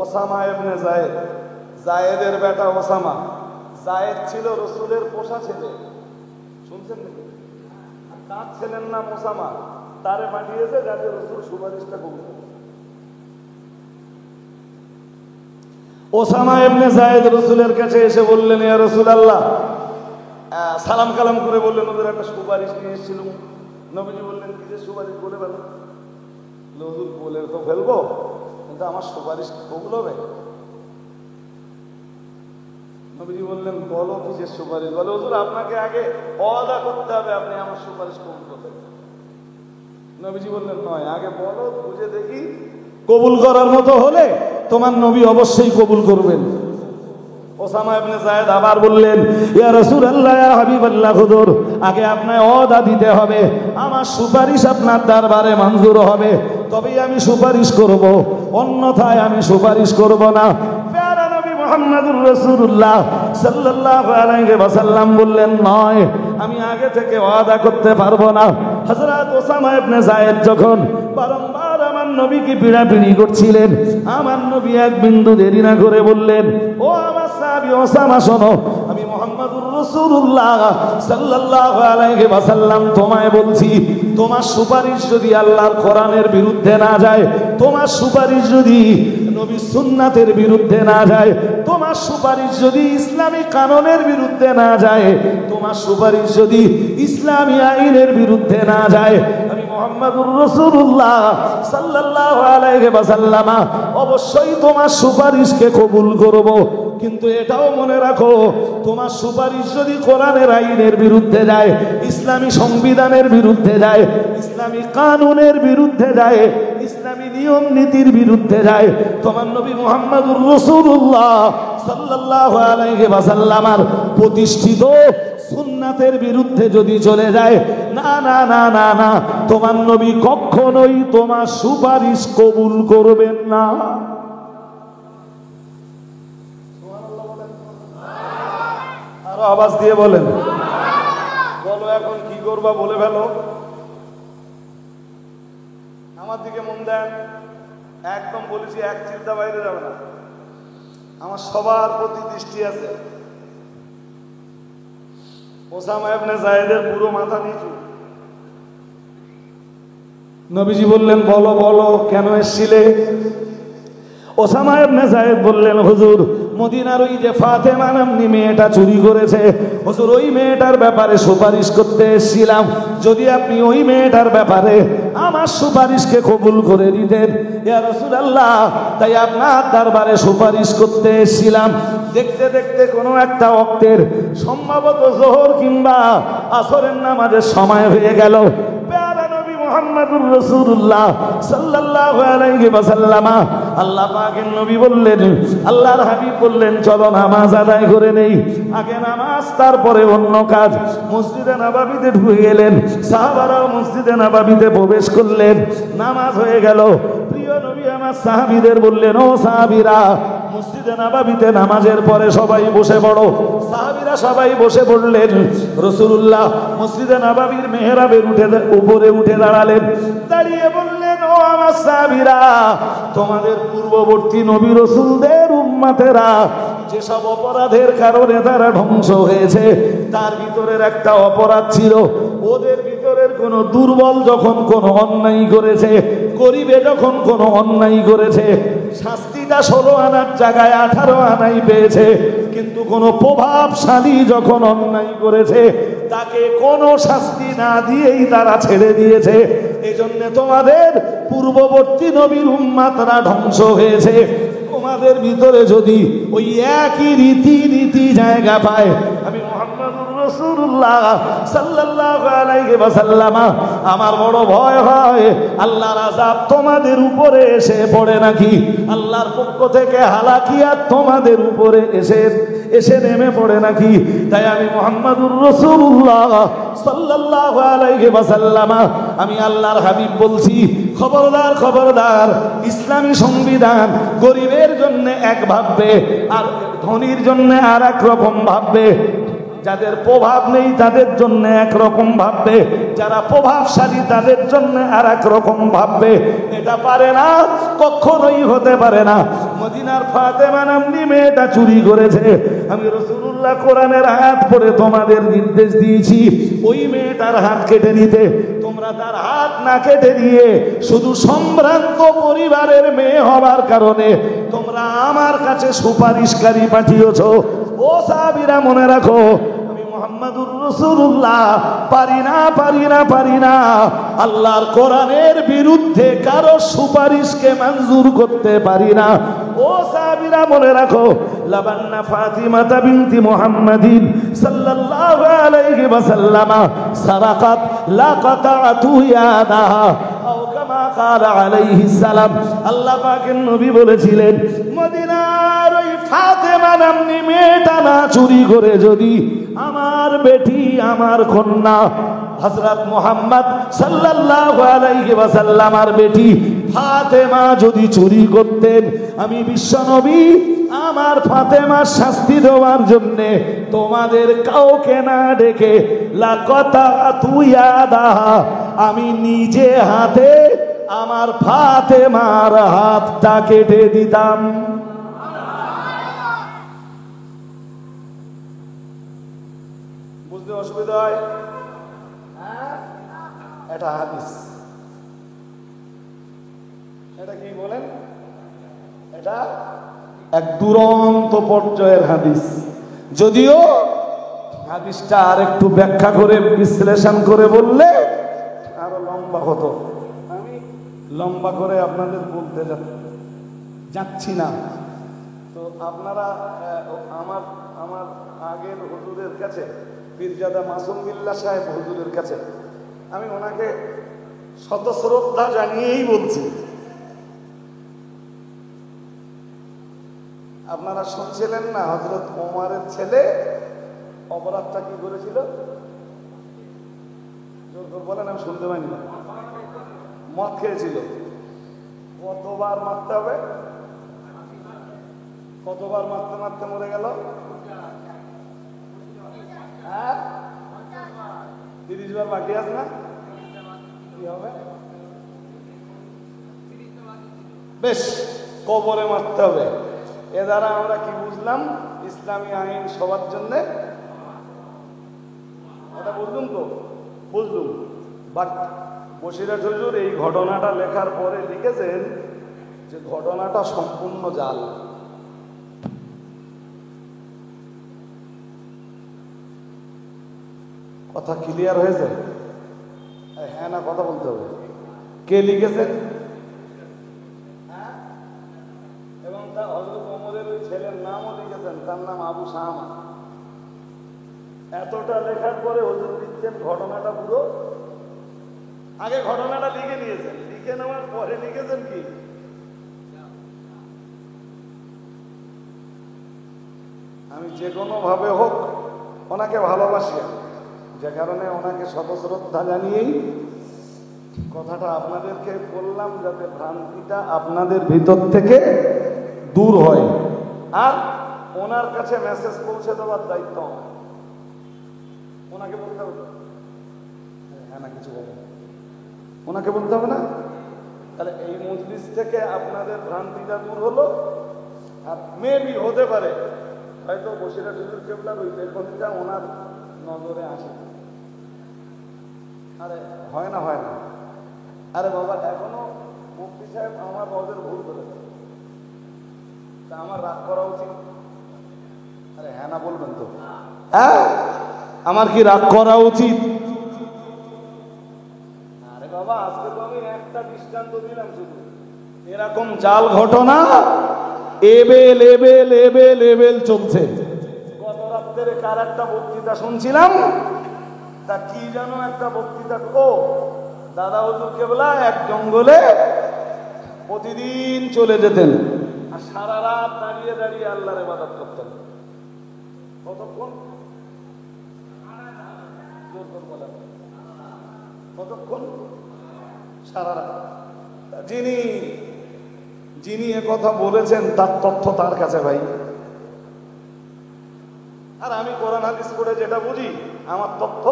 Speaker 1: ওসামা ইবনে যায়েদ, যায়েদের বেটা ওসামা। যায়েদ ছিল রাসূলের পোষা ছেলে, শুনছেন নাকি? তার ছেলের নাম ওসামা, তারে পাঠিয়েছে যাতে রাসূল সুপারিশটা করবে। ওসামা ইবনে যায়েদ রাসূলের কাছে এসে বললেন, ইয়া রাসূলুল্লাহ, সালাম কালাম করে বললেন, ওদের একটা সুপারিশ নিয়ে এসেছিলাম। নবীজি বললেন, কি যে সুপারিশ, বলে ফেলো। হুজুর, বলে তো ফেলবো, কিন্তু আমার সুপারিশ কি কবুল হবে? নবীজি বললেন, বলো কি যে সুপারিশ? বলে, হুজুর, আপনাকে আগে ওয়াদা করতে হবে আপনি আমার সুপারিশ কবুল করবেন। নবীজি বললেন, নয়, আগে বলো, বুঝে দেখি, কবুল করার মতো হলে তোমার নবী অবশ্যই কবুল করবেন। ওসামা ইবনে যায়েদ আবার বললেন, ইয়া রাসূলুল্লাহ, ইয়া হাবিবাল্লাহ, হুজুর, আগে আপনাকে ওয়াদা দিতে হবে আমার সুপারিশ আপনার দরবারে মঞ্জুর হবে, তবেই আমি সুপারিশ করব, অন্যথায় আমি সুপারিশ করব না। প্যারা নবী মুহাম্মদুর রাসূলুল্লাহ সাল্লাল্লাহু আলাইহি ওয়াসাল্লাম বললেন, নয়, আমি আগে থেকে ওয়াদা করতে পারবো না। হযরত ওসামা ইবনে যায়েদ যখন বারংবার আমার নবীকে পিড়াপিড়ি করছিলেন, আমার নবী এক বিন্দু দেরি না করে বললেন, ও আমার সাহাবী ওসামা, শোনো, আমি মুহাম্মদুর রাসূলুল্লাহ সাল্লাল্লাহু আলাইহি ওয়াসাল্লাম তোমায় বলছি, তোমার সুপারিশ যদি আল্লাহর কোরআনের বিরুদ্ধে না যায়, তোমার সুপারিশ যদি নবী সুন্নাতের বিরুদ্ধে না যায়, তোমার সুপারিশ যদি ইসলামী কানুনের বিরুদ্ধে না যায়, তোমার সুপারিশ যদি ইসলামী আইনের বিরুদ্ধে না যায়, আমি মুহাম্মদুর রাসূলুল্লাহ সাল্লাল্লাহু আলাইহি ওয়াসাল্লাম অবশ্যই তোমার সুপারিশকে কবুল করব। কিন্তু এটাও মনে রাখো, তোমার সুপারিশ যদি কোরআনের আইনের বিরুদ্ধে যায়, ইসলামী সংবিধানের বিরুদ্ধে যায়, ইসলামী কানুনের বিরুদ্ধে যায়, ইসলামী নিয়ম নীতির বিরুদ্ধে যায়, তোমার নবী মুহাম্মদুর রাসূলুল্লাহ সাল্লাল্লাহু আলাইহি ওয়াসাল্লামের প্রতিষ্ঠিত সুন্নাতের বিরুদ্ধে যদি চলে যায়, না না না না না, তোমার নবী কখনোই তোমার সুপারিশ কবুল করবেন না। আরো আওয়াজ দিয়ে বলেন, বলো এখন কি করবা, বলে ফেলো। আমার দিকে মন দেন, একদম বলেছি, এক চিন্তা বাইরে যাবে না, আমার সবার প্রতি দৃষ্টি আছে। ওসামা ইবনে যায়েদের পুরো মাথা নিচু। নবীজি বললেন, বলো বলো, কেন এসেছিলে? ওসামা ইবনে যায়েদ বললেন, হুজুর, মদিনার ওই যে ফাতেমা নামনি মেয়েটা চুরি করেছে, হুজুর, ওই মেয়েটার ব্যাপারে সুপারিশ করতে এসেছিলাম, যদি আপনি ওই মেয়েটার ব্যাপারে আমার সুপারিশকে কবুল করে দিতেন। ইয়া রাসূলুল্লাহ, তাই আপনার দরবারে সুপারিশ করতে এসেছিলাম। দেখতে দেখতে কোনো একটা ওয়াক্তের, সম্ভবত যোহর কিংবা আসরের নামাজের সময় হয়ে গেল। প্যারা নবী মুহাম্মদুর রাসূলুল্লাহ সাল্লাল্লাহু আলাইহি ওয়াসাল্লাম, আল্লাহ পাকের নবী বললেন, আল্লাহর হাবিব বললেন, চলো নামাজ আদায় করে নেই। আগে নামাজ, তারপরে অন্য কাজ। মসজিদে নববীতে ঢুকে গেলেন, সাহাবারাও মসজিদে নববীতে প্রবেশ করলেন, নামাজ হয়ে গেল। প্রিয় নবী আমার সাহাবীদের বললেন, ও সাহাবীরা, মসজিদে নববীতে নামাজের পরে সবাই বসে পড়ো। সাহাবীরা সবাই বসে পড়লেন। রাসূলুল্লাহ মসজিদে নববীর মেহরাবের উপরে উঠে দাঁড়ালেন, দাঁড়িয়ে বললেন, ও আমার সাহাবীরা, তোমাদের পূর্ববর্তী নবী রাসূলদের উম্মতেরা যেসব অপরাধের কারণে তারা ধ্বংস হয়েছে, তার ভিতরের একটা অপরাধ ছিল, ওদের ভিতরের কোন দুর্বল যখন কোন অন্যায় করেছে, গরিবে যখন কোন অন্যায় করেছে, শাস্তিটা 16 আনার জায়গায় 18 আনাই পেয়েছে। কিন্তু কোন প্রভাবশালী যখন অন্যায় করেছে, তাকে কোনো শাস্তি না দিয়েই তারা ছেড়ে দিয়েছে। এই জন্য তোমাদের পূর্ববর্তী নবীর উম্মতরা ধ্বংস হয়েছে। তোমাদের ভিতরে যদি ওই একই রীতি জায়গা পায়, আমি মুহাম্মদুর রাসূলুল্লাহ সাল্লাল্লাহু আলাইহি ওয়াসাল্লাম, আমার বড় ভয় হয় আল্লাহর আযাব তোমাদের উপরে এসে পড়ে নাকি, আল্লাহর পক্ষ থেকে হালাকিয়াত তোমাদের উপরে এসে নেমে পড়ে নাকি। তাই আমি মুহাম্মদুর রাসূলুল্লাহ সাল্লাল্লাহু আলাইহি ওয়াসাল্লাম, আমি আল্লাহর হাবিব বলছি, খবরদার খবরদার, ইসলামী সংবিধান গরিবের জন্য এক ভাববে আর ধনীর জন্য আর এক রকম ভাববে। যাদের প্রভাব নেই তাদের জন্য একরকম ভাববে, যারা প্রভাবশালী তাদের জন্য আর এক রকম ভাববে। এটা পারে না, কখনোই হতে পারে না। মদিনার ফাতেমা নামনি মেয়েটা চুরি করেছে, আমি রাসূলুল্লাহ কোরআনের আয়াত পড়ে তোমাদের নির্দেশ দিয়েছি ওই মেয়েটার হাত কেটে নিতে। তোমরা তার হাত না কেটে দিয়ে শুধু সম্ভ্রান্ত পরিবারের মেয়ে হবার কারণে তোমরা আমার কাছে সুপারিশকারী পাঠিয়েছ। ও সাহাবীরা মনে রাখো, আমি মুহাম্মাদুর রাসূলুল্লাহ পারি না আল্লাহর কোরআনের বিরুদ্ধে কারো সুপারিশকে মঞ্জুর করতে পারি না। ও সাহাবীরা মনে রাখো, লাবান্না ফাতিমা বিনতি মুহাম্মাদিন সাল্লাল্লাহু আলাইহি ওয়াসাল্লাম সারাকাত লাকাতাতু ইয়াদাহা আও কামা ক্বালা আলাইহিস সালাম। আল্লাহ পাকের নবী বলেছিলেন, মদিনার ওই ফাতেমা নামনি মেয়েটা না চুরি করে যদি আমার বেটি, আমার কন্যা হযরত মুহাম্মদ সাল্লাল্লাহু আলাইহি ওয়াসাল্লামের বেটি ফাতেমা যদি চুরি করতেন, আমি বিশ্বনবী আমার ফাতেমার শাস্তি দেওয়ার জন্য তোমাদের কাউকে না ডেকে লাকাতাতু ইয়াদাহা আমি নিজে হাতে আমার ফাতেমার হাতটা কেটে দিতাম। বুঝতে অসুবিধা হয়? এটা হাদিস। এটা কি বলেন? এটা এক দুরন্ত পর্যায়ের হাদিস। যদিও হাদিসটা আর একটু ব্যাখ্যা করে বিশ্লেষণ করে বললে আরো লম্বা হতো। আমি লম্বা করে আপনাদের বলতে যাচ্ছি না। তো আপনারা আমার আমার আগের হুজুরের কাছে, পীরজাদা মাসুম বিল্লাহ সাহেব হুজুরের কাছে আমি ওনাকে শত শ্রদ্ধা জানিয়েই বলছি। আপনারা শুনছিলেন না হযরত ওমরের ছেলে অপরাধটা কি করেছিল? জোর করে বলেন, আমি শুনতে পাইনি। মদ খেয়েছিল। কতবার মারতে হবে? কতবার মারতে মারতে মরে গেল? 30 বার বাকি আছে না? কি হবে? বেশ, কবরে মারতে হবে। এ দ্বারা আমরা কি বুঝলাম? ইসলামী আইন সবার জন্য। এটা বুঝলুম তো? বুঝলুম। বাট বসিরহাট হুজুর এই ঘটনাটা লেখার পরে লিখেছেন যে ঘটনাটা সম্পূর্ণ জাল। কথা ক্লিয়ার হয়েছে? হ্যাঁ না কথা বলতে হবে। কে লিখেছেন? এবং তা হযরত ওমরের ওই ছেলের নামও লিখেছেন, তার নাম আবু শামা। এতটা লেখার পরে হুজুর লিখছেন ঘটনাটা পুরো। আগে ঘটনাটা লিখে নিয়েছেন, লিখে নেওয়ার পরে লিখেছেন কি আমি যে কোনো ভাবে হোক ওনাকে ভালোবাসি, যে কারণে ওনাকে শত শ্রদ্ধা জানিয়েই কথাটা আপনাদেরকে বললাম, যাতে ভ্রান্তিটা আপনাদের ভিতর থেকে দূর হয়। আর ওনার কাছে মেসেজ পৌঁছে দেওয়ার দায়িত্ব আমার। ওনাকে বলতে হবে? হ্যাঁ না কিছু বলেন। ওনাকে বলতে হবে না? তাহলে এই মজলিস থেকে আপনাদের ভ্রান্তিটা দূর হলো। আর মেবি হতে পারে হয়তো বসিরহাট হুজুর কেবলার ওই লেখনটা ওনার নজরে আসে। আরে হয় না, হয় না। আরে বাবা, এখনো মুফতি সাহেব আমার রবের ভুল করেছে, তা আমার রাগ করা উচিত? আরে হ্যাঁ না বলবেন তো? হ্যাঁ, আমার কি রাগ করা উচিত? আরে বাবা, আজকে তো আমি একটা দৃষ্টান্ত দিলাম শুধু। এরকম জাল ঘটনা এবেল এবেল এবেল এবেল চলছে। গত রাত্রে কার একটা বক্তৃতা শুনছিলাম, তা কি যেন একটা বক্তৃতা, ও দাদা হুজুর কেবলা এক জঙ্গলে প্রতিদিন চলে যেতেন আর সারা রাত দাঁড়িয়ে দাঁড়িয়ে আল্লাহর ইবাদত করতেন। কতক্ষণ? কতক্ষণ? সারা রাত। যিনি কথা বলেছেন তার তথ্য তার কাছে ভাই। আর আমি কোরআন হাদিস পড়ে যেটা বুঝি, আমার তথ্য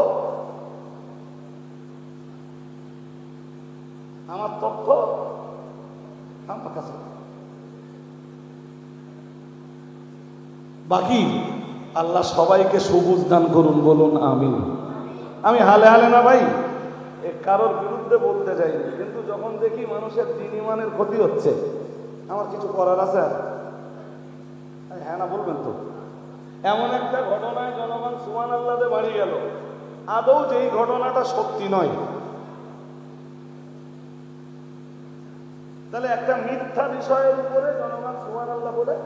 Speaker 1: আমার কাছে। বাকি আল্লাহ সবাইকে সবুজ দান করুন, বলুন আমিন। আমি হালে হালে না ভাই, কারোর বিরুদ্ধে বলতে চাইনি, কিন্তু যখন দেখি মানুষের দিন ইমানের ক্ষতি হচ্ছে, আমার কিছু করার আছে আর? হ্যাঁ না বলবেন তো? এমন একটা ঘটনায় জনগণ সুবহানাল্লাহতে বাড়ি গেল, আদৌ যেই ঘটনাটা সত্যি নয়। তাহলে একটা মিথ্যা বিষয়ের উপরে জনগণ সুবহানাল্লাহ বলে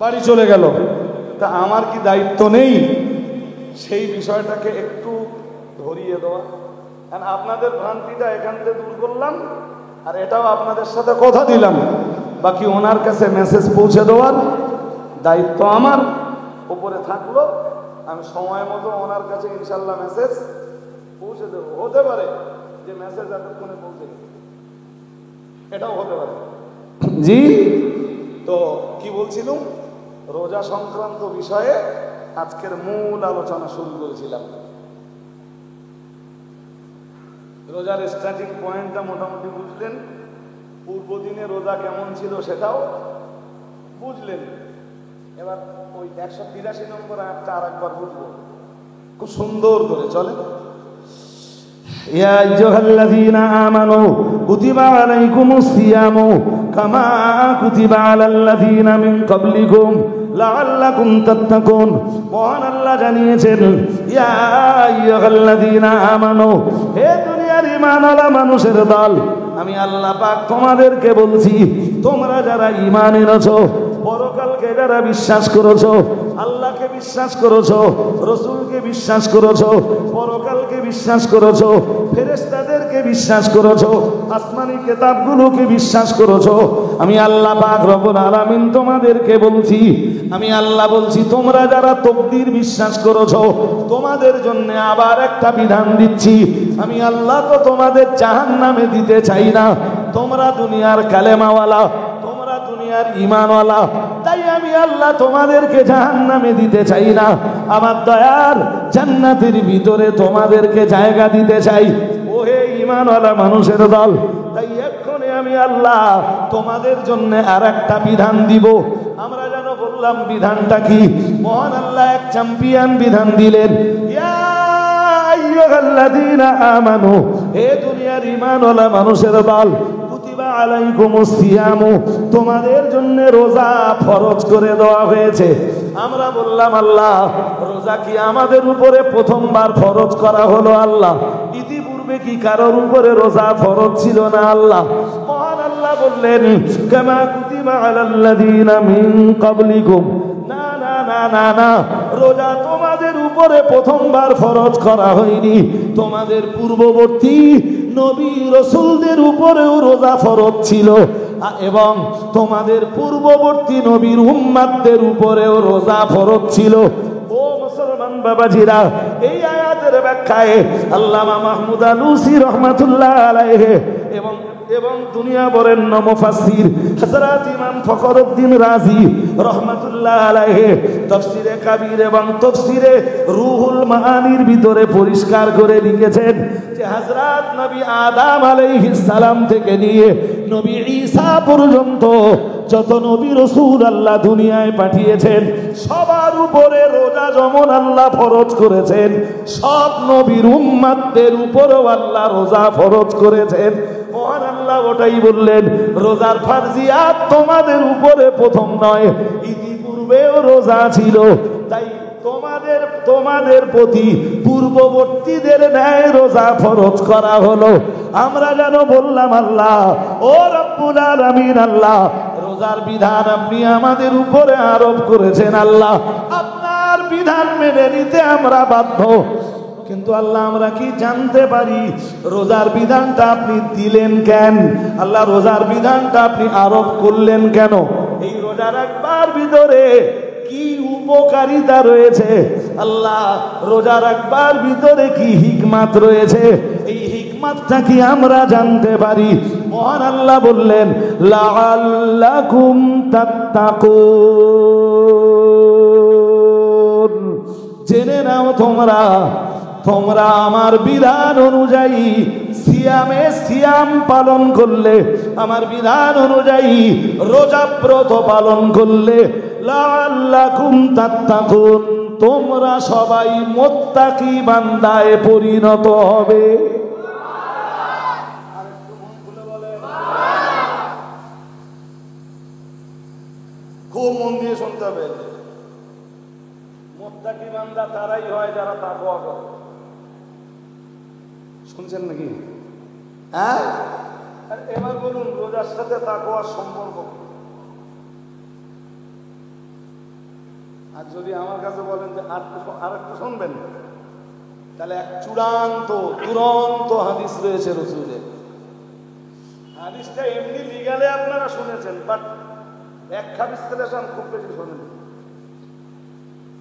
Speaker 1: বাড়ি চলে গেল, তা আমার কি দায়িত্ব নেই সেই বিষয়টাকে একটু ধরিয়ে দেওয়া? কারণ আপনাদের ভ্রান্তিটা এখান থেকে দূর করলাম, আর এটাও আপনাদের সাথে কথা দিলাম, বাকি ওনার কাছে মেসেজ পৌঁছে দেওয়ার দায়িত্ব আমার উপরে থাকলো। আমি সময় মতো ওনার কাছে ইনশাল্লাহ মেসেজ পৌঁছে দেবো। হতে পারে যে মেসেজ এতক্ষণে পৌঁছে গেছে, এটাও হতে পারে। জি, তো কি বলছিলাম, রোজা সংক্রান্ত বিষয়ে আজকের মূল আলোচনা শুরু করেছিলাম। রোজার স্টার্টিং পয়েন্টটা মোটামুটি বুঝলেন, পূর্ব দিনে রোজা কেমন ছিল সেটাও বুঝলেন। এবার ওই 183 নম্বর আয়াতটা আরেকবার বুঝবো খুব সুন্দর করে। চলে, ইয়া আইয়ুহাল্লাযীনা আমানু কুতিবা আলাইকুমুস সিয়ামু কামা কুতিবা আলাল্লাযীনা মিন ক্বাবলিকুম লাআল্লাকুম তাত্তাকুন। মহান আল্লাহ জানিয়েছেন, ইয়া আইয়ুহাল্লাযীনা আমানু, হে দুনিয়ার ঈমানওয়ালা মানুষের দল, আমি আল্লাহ পাক তোমাদেরকে বলছি, তোমরা যারা ঈমান এনেছো, পরকালকে যারা বিশ্বাস করেছো, আল্লাহকে বিশ্বাস করেছো, রসুলকে বিশ্বাস করেছো, পরকালকে বিশ্বাস করেছো, ফেরেশতাদেরকে বিশ্বাস করেছো, আসমানি কিতাবগুলোকে বিশ্বাস করেছো, আমি আল্লাহ পাক রব্বুল আলামিন তোমাদেরকে বলছি, আমি আল্লাহ বলছি, তোমরা যারা তাকদীর বিশ্বাস করেছো, তোমাদের জন্য আবার একটা বিধান দিচ্ছি। আমি আল্লাহ তো তোমাদের জাহান্নামে দিতে চাই না, তোমরা দুনিয়ার কালেমাওয়ালা, তোমরা দুনিয়ার ঈমানওয়ালা, তাই আমি আল্লাহ তোমাদেরকে জাহান্নামে দিতে চাই না, আমার দয়ার জান্নাতের ভিতরে তোমাদেরকে জায়গা দিতে চাই। ও হে ঈমানওয়ালা মানুষের দল, তাই এক্ষণে আমি আল্লাহ তোমাদের জন্য আর একটা বিধান দিব। আমরা যেন বললাম বিধানটা কি? মহান আল্লাহ এক চ্যাম্পিয়ন বিধান দিলেন, ইয়া আইয়ুহাল্লাযীনা আমানু, হে দুনিয়ার ঈমানওয়ালা মানুষের দল, কুতিবা আলাইকুমুস সিয়ামু, তোমাদের জন্য রোজা ফরজ করে দেওয়া হয়েছে। আমরা বললাম, আল্লাহ রোজা কি আমাদের উপরে প্রথমবার ফরজ করা হলো? আল্লাহ ইতিপূর্বে কি কারোর উপরে রোজা ফরজ ছিল না? আল্লাহ মহান আল্লাহ বললেন, কামা কুতিবা আলাল্লাযীনা মিন ক্বাবলিকুম, না না না না না, রোজা তোমাদের উপরে প্রথমবার ফরজ করা হয়নি, তোমাদের পূর্ববর্তী নবী রাসূলদের উপরেও রোজা ফরজ ছিল, এবং তোমাদের পূর্ববর্তী নবীর উম্মতদের উপরেও রোজা ফরজ ছিল। ও মুসলমান বাবাজিরা, এই আয়াতের ব্যাখ্যায় আল্লামা মাহমুদ আলুসি রহমাতুল্লাহ আলাইহি এবং দুনিয়া বরেণ্য মুফাসসির হযরত ইমাম ফখরুদ্দীন রাজি রহমাতুল্লাহ আলাইহি তাফসীরে কাবীর এবং তাফসীরে রুহুল মাআনির ভিতরে পরিষ্কার করে লিখেছেন যে হযরত নবী আদম আলাইহিস সালাম থেকে নিয়ে নবী ঈসা পর্যন্ত যত নবী রাসূল আল্লাহ দুনিয়ায় পাঠিয়েছেন, সবার উপরে রোজা যেমন আল্লাহ ফরজ করেছেন, সব নবীর উম্মতদের উপরেও আল্লাহ রোজা ফরজ করেছেন। মহান আল্লাহ ওটাই বললেন, রোজার ফারজিয়াত তোমাদের উপরে প্রথম নয়, ইতিপূর্বেও রোজা ছিল, তাই তোমাদের প্রতি পূর্ববর্তীদের ন্যায় রোজা ফরজ করা হলো। আমরা যেন বললাম, আল্লাহ ও রব্বুল আলামিন, আল্লাহ রোজার বিধান আপনি আমাদের উপরে আরোপ করেছেন, আল্লাহ আপনার বিধান মেনে নিতে আমরা বাধ্য। কিন্তু আল্লাহ আমরা কি জানতে পারি রোজার বিধানটা আপনি দিলেন কেন? আল্লাহ রোজার বিধানটা আপনি আরোপ করলেন কেন? এই রোজা রাখবার ভিতরে কি উপকারিতা রয়েছে? আল্লাহ রোজা রাখবার ভিতরে কি হিকমত রয়েছে? এই হিকমতটা কি আমরা জানতে পারি? মহান আল্লাহ বললেন, লাআল্লাকুম তাত্তাকুন, জেনে নাও তোমরা আমার বিধান অনুযায়ী সিয়াম পালন করলে, আমার বিধান অনুযায়ী রোজা ব্রত পালন করলে, লাআল্লাকুম তাত্তাকুন, তোমরা সবাই মুত্তাকি বান্দায় পরিণত হবে। খুব মন দিয়ে শুনতে হবে। মুত্তাকি বান্দা তারাই হয় যারা তাকওয়া করে। শুনছেন নাকি? হ্যাঁ, আর এবার বলুন রোজার সাথে তাকওয়ার সম্পর্ক। আর যদি আমার কাছে বলেন যে আর একটু শুনবেন, তাহলে এক চূড়ান্ত দুরন্ত হাদিস রয়েছে রাসূলের। হাদিসটা এমনি লিগালে আপনারা শুনেছেন, বাট ব্যাখ্যা বিশ্লেষণ খুব বেশি শোনেন।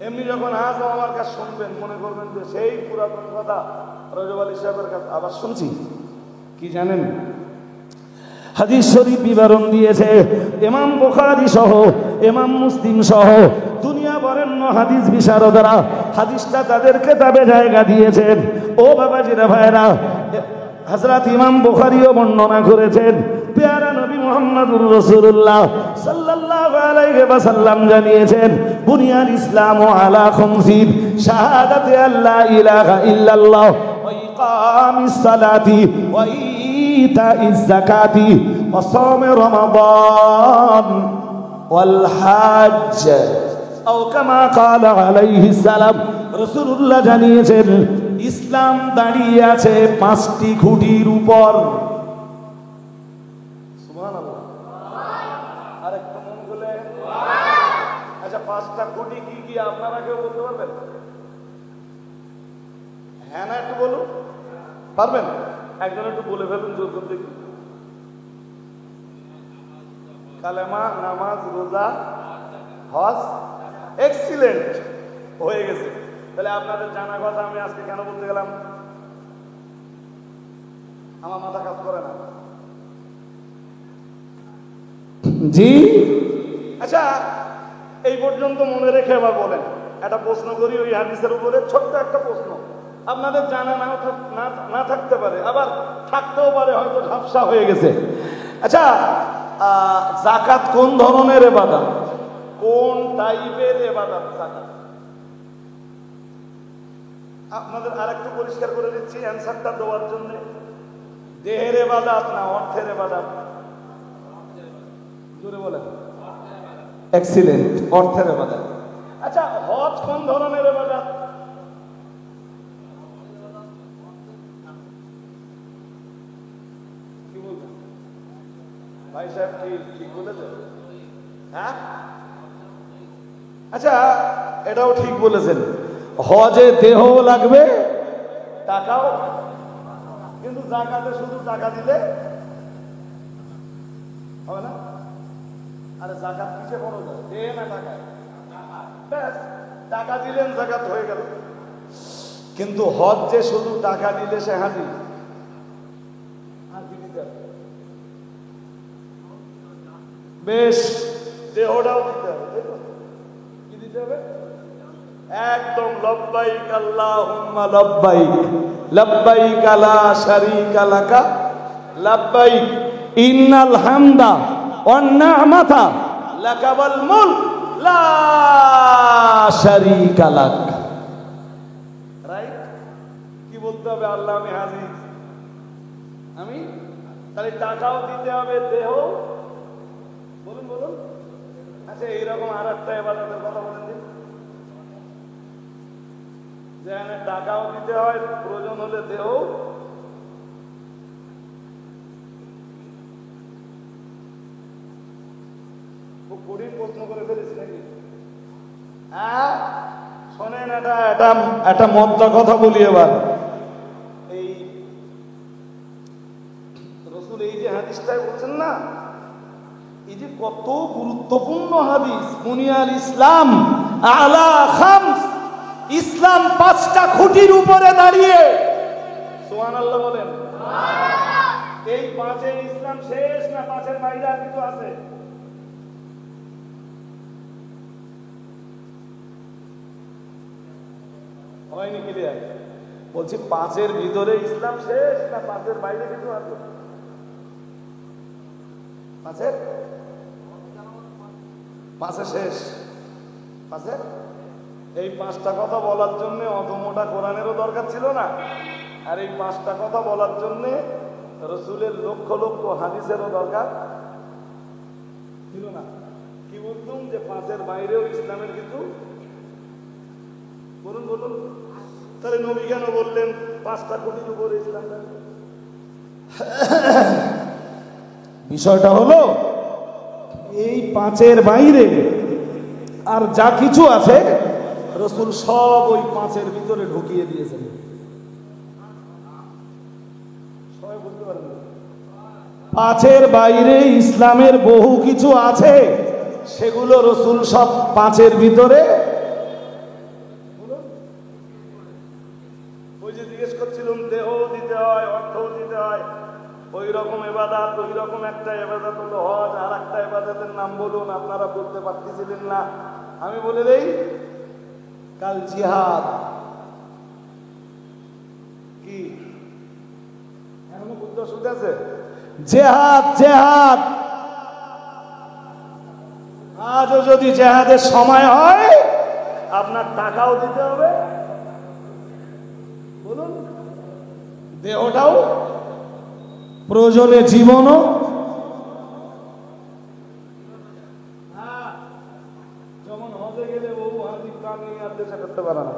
Speaker 1: এমনি যখন আজ আমার কাছে শুনবেন মনে করবেন যে সেই পুরাতন কথা রজব আলী সাহেবের কাছে আবার শুনছি। কি জানেন? হাদিস শরীফ বিবরণ দিয়েছে ইমাম বুখারী সহ ইমাম মুসলিম সহ দুনিয়া বরেণ্য হাদিস বিশারদরা হাদিসটা তাদের কিতাবে জায়গা দিয়েছেন। ও বাবাজিরা ভাইরা, হযরত ইমাম বুখারীও বর্ণনা করেছেন। প্যারা নবী মুহাম্মদুর রাসূলুল্লাহ সাল্লাল্লাহু আলাইহি ওয়াসাল্লাম জানিয়েছেন, বুনিয়াল ইসলামু আলা খামসিন শাহাদাতি আল্লা ইলাহা ইল্লাল্লাহ ওয়া ইকামিস সালাতি ওয়া ইতাইজ যাকাতি ওয়া সাওমি রমাদান ওয়াল হজ্জ আও কামা ক্বালা আলাইহিস সালাম। রাসূলুল্লাহ জানিয়েছেন ইসলাম দাঁড়িয়ে আছে 5টি খুঁটির উপর। সুবহানাল্লাহ। আরেকটু মন খুলে। আচ্ছা, 5টা খুঁটি কি কি আপনারা কেউ বলতে পারবেন? হ্যাঁ না একটু বলুন। পারবেন? একজন একটু বলে ফেলুন জোর করে দেখি। কালেমা, নামাজ, রোজা, হজ। এক্সিলেন্ট, হয়ে গেছে। তাহলে আপনাদের জানা কথা আমি আজকে কেন বলতে গেলাম? আমার মাথা কাজ করে না। জি, আচ্ছা, এই পর্যন্ত মনে রেখে এবার বলেন, একটা প্রশ্ন করি ওই হাদিসের উপরে, ছোট্ট একটা প্রশ্ন। আপনাদের জানা না থাকতে পারে, আবার থাকতেও পারে, হয়তো ঝাপসা হয়ে গেছে। আচ্ছা, যাকাত কোন ধরনের ইবাদত? কোন টাইপের ইবাদত যাকাত? আপনাদের আরেকটু পরিষ্কার করে দিচ্ছি অ্যানসারটা দেওয়ার জন্য। দেহের ইবাদত না অর্থের ইবাদত? জোরে বলেন। এক্সিলেন্ট, অর্থের ইবাদত। আচ্ছা, হজ কোন ধরনের ইবাদত? কি বলবেন ভাই সাহেব? ঠিক বলেছেন? হ্যাঁ, আচ্ছা, এটাও ঠিক বলেছেন। হজে দেহও লাগবে, টাকাও, কিন্তু যাকাতে শুধু টাকা দিলে হবে না। আরে যাকাত কিসে বড় যায়? দেহে না টাকায়? ব্যাস, টাকা দিলেন যাকাত হয়ে গেল। কিন্তু হজ যে শুধু টাকা দিলে সে হাজি, আর কি দিতে হবে? বেশ, দেহটাও দিতে হবে। কি দিতে হবে? একদম লব্বাইক আল্লাহুম্মা লব্বাইক লব্বাইক লা শারীকা লাকা লব্বাইক ইন্নাল হামদা ওয়ান নি'মাতা লাকা ওয়াল মুলক লা শারীকা লাক। রাইট? কি বলতে হবে? আল্লাহ আমি হাজির, আমি। তাহলে টাকাও দিতে হবে, দেহ। বলুন বলুন। আচ্ছা, এইরকম আর একটা ইবাদতের কথা বলেন দিন, যেখানে টাকাও দিতে হয়, প্রয়োজন হলে দেহ। খুব কঠিন প্রশ্ন করে ফেলেছি নাকি? হ্যাঁ, শোনেন, একটা মদ্দা কথা বলি এবার। এই রাসূল এই যে হাদিসটাই বলছেন না, এই যে কত গুরুত্বপূর্ণ হাদিস, বুনিয়াল ইসলাম আলা খামস, ইসলাম 5টা খুঁটির উপরে দাঁড়িয়ে। সুবহানাল্লাহ বলেন। এই 5-এর ইসলাম শেষ না 5-এর বাইরে আর কিছু আছে? হয়নি ক্লিয়ার? বলছি 5-এর ভিতরে ইসলাম শেষ না 5-এর বাইরে কিছু আছে? 5-এ শেষ। 5-এ এই পাঁচটা কথা বলার জন্য অত মোটা কোরআনেরও দরকার ছিল না, আর এই পাঁচটা কথা বলার জন্য রসুলের লক্ষ লক্ষ হাদিসেরও দরকার ছিল না। কি বলতুম যে পাঁচের বাইরেও ইসলামের কিছু, বলুন বলুন, তাহলে নবী কেন বললেন পাঁচটা কোটির উপরে ইসলাম? বিষয়টা হলো এই পাঁচের বাইরে আর যা কিছু আছে রসুল সব ওই পাঁচের ভিতরে ঢুকিয়ে দিয়েছেন। সবাই বলতে পারেন পাঁচের বাইরে ইসলামের বহু কিছু আছে, সেগুলো রসুল সব পাঁচের ভিতরে। ওই যে জিজ্ঞেস করছিলাম দেহ দিতে হয়, অর্থ দিতে হয়, ওই রকম এবাদত, ওই রকম একটা এবাদত হলো হজ, আর একটা এবাদতের নাম বলুন, আপনারা বলতে পারতেছিলেন না। আমি বলে দেই, কাল জিহাদ। কি এখনো বুদ্ধ শুনতে আছে? জেহাদ, জেহাদ। আজও যদি জেহাদের সময় হয় আপনার টাকাও দিতে হবে, বলুন, দেহটাও, প্রয়োজনে জীবনও। যেমন হজে গেলে বহু হাজির কান নিয়ে আর দেশে করতে পারে না।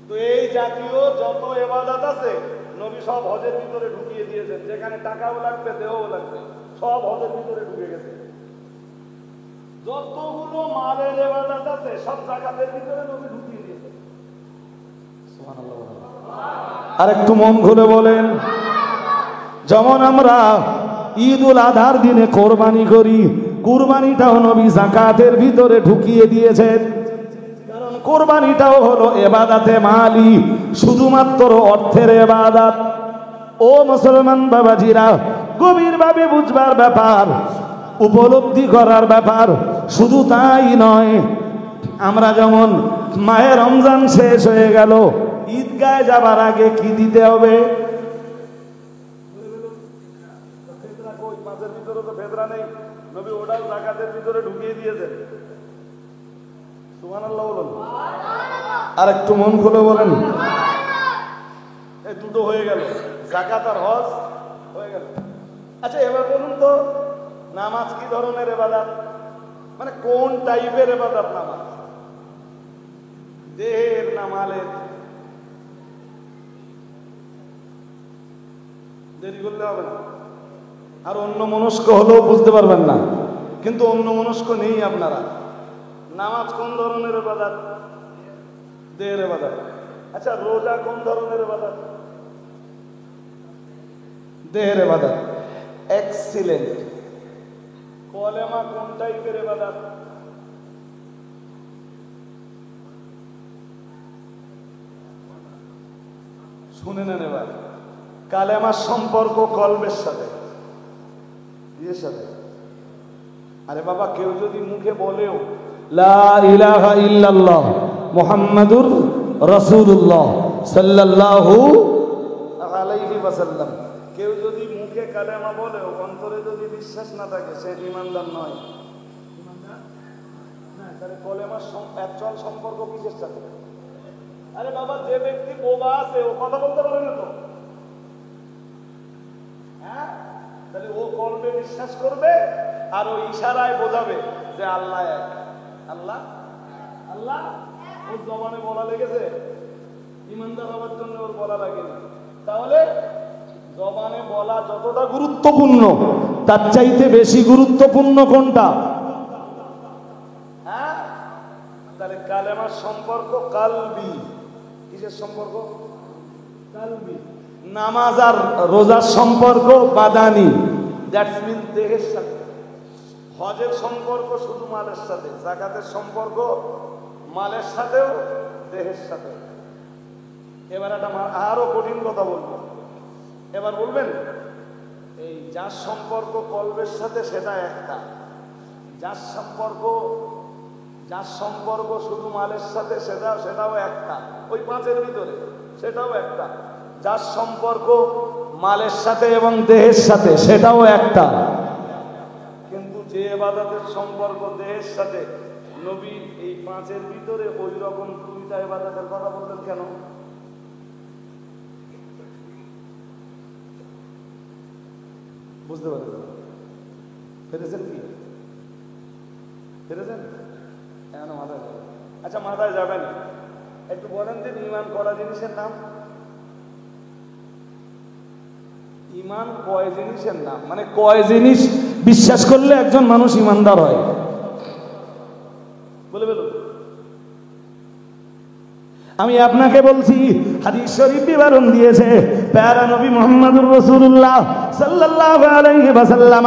Speaker 1: তো এই জাতীয় যত ইবাদত আছে নবী সব হজের ভিতরে ঢুকিয়ে দিয়েছেন। যেখানে টাকাও লাগবে, দেহও লাগবে, সব হজের ভিতরে ঢুকে গেছে। যতগুলো মালের ইবাদত আছে সব যাকাতের ভিতরে নবী ঢুকিয়ে দিয়েছেন। সুবহানাল্লাহ। আর একটু মন খুলে বলেন, যেমন আমরা ঈদুল আজহার দিনে কোরবানি করি, কুরবানিটাও নবী যাকাতের ভিতরে ঢুকিয়ে দিয়েছেন। কারণ কোরবানিটাও হলো ইবাদতে মালি, শুধুমাত্র অর্থের ইবাদত। ও মুসলমান বাবাজিরা, গভীরভাবে বুঝবার ব্যাপার, উপলব্ধি করার ব্যাপার। শুধু তাই নয়, আমরা যেমন মাহে রমজান শেষ হয়ে গেল, ঈদগায় যাবার আগে কি দিতে হবে? পাঁচের ভিতরে তো ফেতরা নেই, নবী ওটাও যাকাতের ভিতরে ঢুকিয়ে দিয়েছেন। সুবহানাল্লাহ বলুন। আর একটু মন খুলে বলেন, এই দুটো হয়ে গেল, যাকাত আর হজ হয়ে গেল। আচ্ছা এবার বলুন তো, নামাজ কি ধরনের ইবাদত? মানে কোন টাইপের ইবাদত নামাজ? দেহের না মালের? দেরি করলে হবে না। আর অন্য মনস্ক হলেও বুঝতে পারবেন না, কিন্তু অন্য মনস্ক নেই আপনারা। নামাজ কোন ধরনের ইবাদত? দেহের ইবাদত। আচ্ছা রোজা কোন ধরনের ইবাদত? দেহের ইবাদত। এক্সিলেন্ট। কলেমা কোন টাইপের ইবাদত? শুনে নেন এবার। কালেমার সম্পর্ক কলবের সাথে, ইয়ের সাথে। আরে বাবা, কেউ যদি মুখে বলেও লা ইলাহা ইল্লাল্লাহ মুহাম্মাদুর রাসূলুল্লাহ সাল্লাল্লাহু আলাইহি ওয়াসাল্লাম, কেউ যদি মুখে কালেমা বলেও অন্তরে যদি বিশ্বাস না থাকে, সে ঈমানদার নয়। ঈমানদার না। তাহলে কলেমার অ্যাকচুয়াল সম্পর্ক কিসের সাথে? আরে বাবা, যে ব্যক্তি বোবা আছে ও কথা বলতে পারে না তো, হ্যাঁ? তাহলে ও কলবে বিশ্বাস করবে আর ও ইশারায় বোঝাবে যে আল্লাহ এক। আল্লাহ আল্লাহ ওর জবানে বলা লেগেছে, ঈমানদার হওয়ার জন্য ওর বলা লাগেনি। তাহলে জবানে বলা যতটা গুরুত্বপূর্ণ, তার চাইতে বেশি গুরুত্বপূর্ণ কোনটা? হ্যাঁ? তাহলে কালেমার সম্পর্ক কালবি। কিসের সম্পর্ক? কালবি। নামাজ আর রোজার সম্পর্ক বাদানি, দ্যাটস মিন দেহের সাথে। হজের সম্পর্ক শুধু মালের সাথে, যাকাতের সম্পর্ক মালের সাথেও দেহের সাথে। এবার একটা আরো কঠিন কথা বলবো। এবার বলবেন, এই যার সম্পর্ক কলবের সাথে সেটা একটা, যার সম্পর্ক শুধু মালের সাথে সেটাও একটা, ওই পাঁচের ভিতরে সেটাও একটা। যার সম্পর্ক মালের সাথে এবং দেহের সাথে সেটাও একটা। কিন্তু যে ইবাদতের সম্পর্ক দেহের সাথে, নবী এই পাঁচের ভিতরে ওই রকম দুইটা ইবাদতের কথা বললেন কেন? বুঝতে পারছেন? পেরেছেন কি? পেরেছেন? মাথায় যাবে। আচ্ছা, মাথায় যাবেন, একটু বলেন দিন ঈমান করা জিনিসের নাম? ঈমান কয় জিনিসের নাম? মানে কয় জিনিস বিশ্বাস করলে একজন মানুষ ঈমানদার হয়? বলে বলুন। আমি আপনাকে বলছি, হাদিস শরীফ বিবরণ দিয়েছে প্যারা নবী মুহাম্মদুর রাসূলুল্লাহ সাল্লাল্লাহু আলাইহি ওয়াসাল্লাম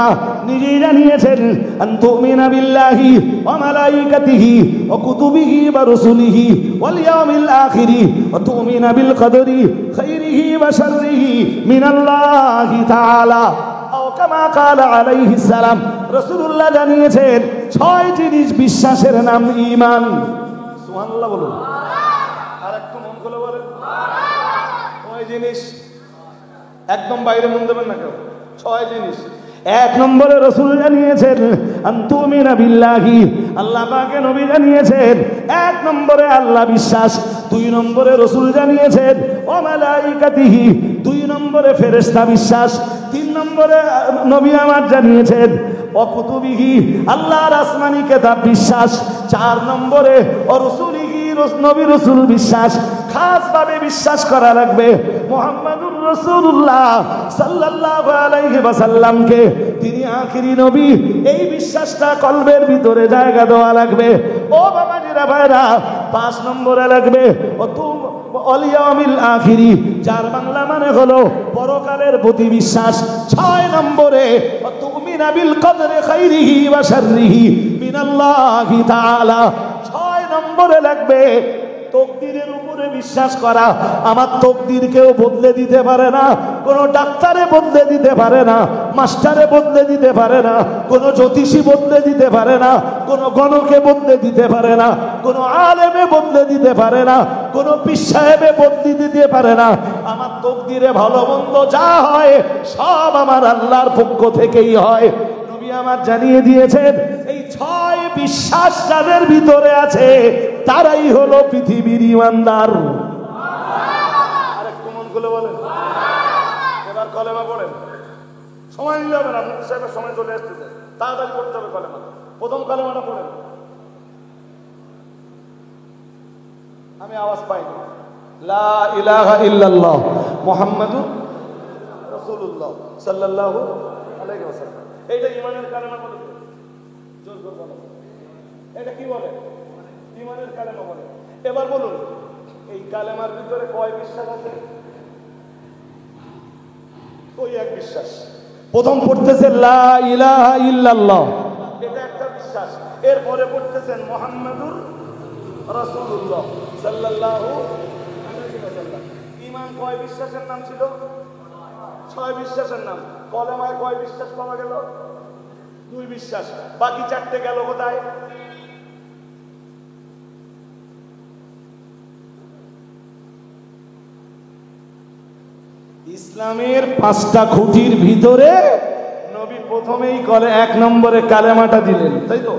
Speaker 1: নিজেই জানিয়েছেন, আন তুমিনা বিল্লাহি ওয়া মালাইকাতিহি ওয়া কুতুবিহি ওয়া রুসুলিহি ওয়াল ইয়াউমিল আখির ওয়া তুমিনা বিল কদরি খাইরিহি ওয়া শাররিহি মিনাল্লাহি তাআলা আও কামা ক্বালা আলাইহিস সালাম। রাসূলুল্লাহ জানিয়েছেন 6 জিনিস বিশ্বাসের নাম ঈমান। সুবহানাল্লাহ বলুন। জিনিস একদম বাইরে মন দেবেন না কেউ। 6 জিনিস। 1 নম্বরে রাসূল জানিয়েছেন আনতুমিনা বিল্লাহি, আল্লাহ পাকে নবী জানিয়েছেন 1 নম্বরে আল্লাহ বিশ্বাস। 2 নম্বরে রাসূল জানিয়েছেন ওয়া মালাইকাতিহি, 2 নম্বরে ফেরেশতা বিশ্বাস। 3 নম্বরে নবী আমার জানিয়েছেন ওয়া কুতুবিহি, আল্লাহর আসমানি কিতাব বিশ্বাস। 4 নম্বরে ওয়া রসুলিহি, নবী রাসূল বিশ্বাস। খাস ভাবে বিশ্বাস করা লাগবে মুহাম্মাদুর রাসূলুল্লাহ সাল্লাল্লাহু আলাইহি ওয়াসাল্লামকে তিনি আখিরি নবী। এই বিশ্বাসটা কলবের ভিতরে জায়গা দেওয়া লাগবে। ও বাবাজিরা ভাইরা, 5 নম্বরে লাগবে ওয়াল ইয়াউমিল আখির, যার বাংলা মানে হলো পরকালের প্রতি বিশ্বাস। 6 নম্বরে তুমিনা বিল কদরি খাইরিহি ওয়া শাররিহি মিনাল্লাহি তাআলা। 6 নম্বরে লাগবে তকদিরের উপরে বিশ্বাস করা। আমার তকদির কেউ বদলে দিতে পারে না, কোনো ডাক্তারে বদলে দিতে পারে না, মাস্টারে বদলে দিতে পারে না, কোনো জ্যোতিষী বদলে দিতে পারে না, কোনো গণকে বদলে দিতে পারে না, কোনো আলেমে বদলে দিতে পারে না, কোনো পীর সাহেবে বদলে দিতে পারে না। আমার তকদিরে ভালো মন্দ যা হয় সব আমার আল্লাহর পক্ষ থেকেই হয়। নবী আমার জানিয়ে দিয়েছেন এই 6 বিশ্বাস যাদের ভিতরে আছে তারাই হলো পৃথিবীর ঈমানদার। আরেকটু মন খুলে বলেন। এবার কলেমা পড়েন। সময় নিলে হবে না, মুফতি সাহেবের সময় চলে আসতেছে, তাড়াতাড়ি পড়তে হবে কলেমা। প্রথম কলেমাটা পড়েন। আমি আওয়াজ পাইনি। লা ইলাহা ইল্লাল্লাহ মুহাম্মাদুর রাসূলুল্লাহ সাল্লাল্লাহু আলাইহি ওয়াসাল্লাম। এইটা ঈমানের কালেমা বলে। জোর জোর বলেন। এটা কি বলে? ঈমানের কালেমা বলে। এবার বলুন, এই কালেমার ভিতরে কয় বিশ্বাস আছে? ওই এক বিশ্বাস। প্রথম পড়তেছে লা ইলাহা ইল্লাল্লাহ, এটা একটা বিশ্বাস। এরপরে পড়তেছেন মুহাম্মাদুর রাসূলুল্লাহ সাল্লাল্লাহু আলাইহি ওয়াসাল্লাম। ঈমান কয় বিশ্বাসের নাম ছিল? 6 বিশ্বাসের নাম। কলেমায় কয় বিশ্বাস পাওয়া গেল? 2 বিশ্বাস। বাকি 4টে গেল কোথায়? ইসলামের 5টা খুঁটির ভিতরে নবী প্রথমেই 1 নম্বরে কালেমাটা দিলেন, তাই তো?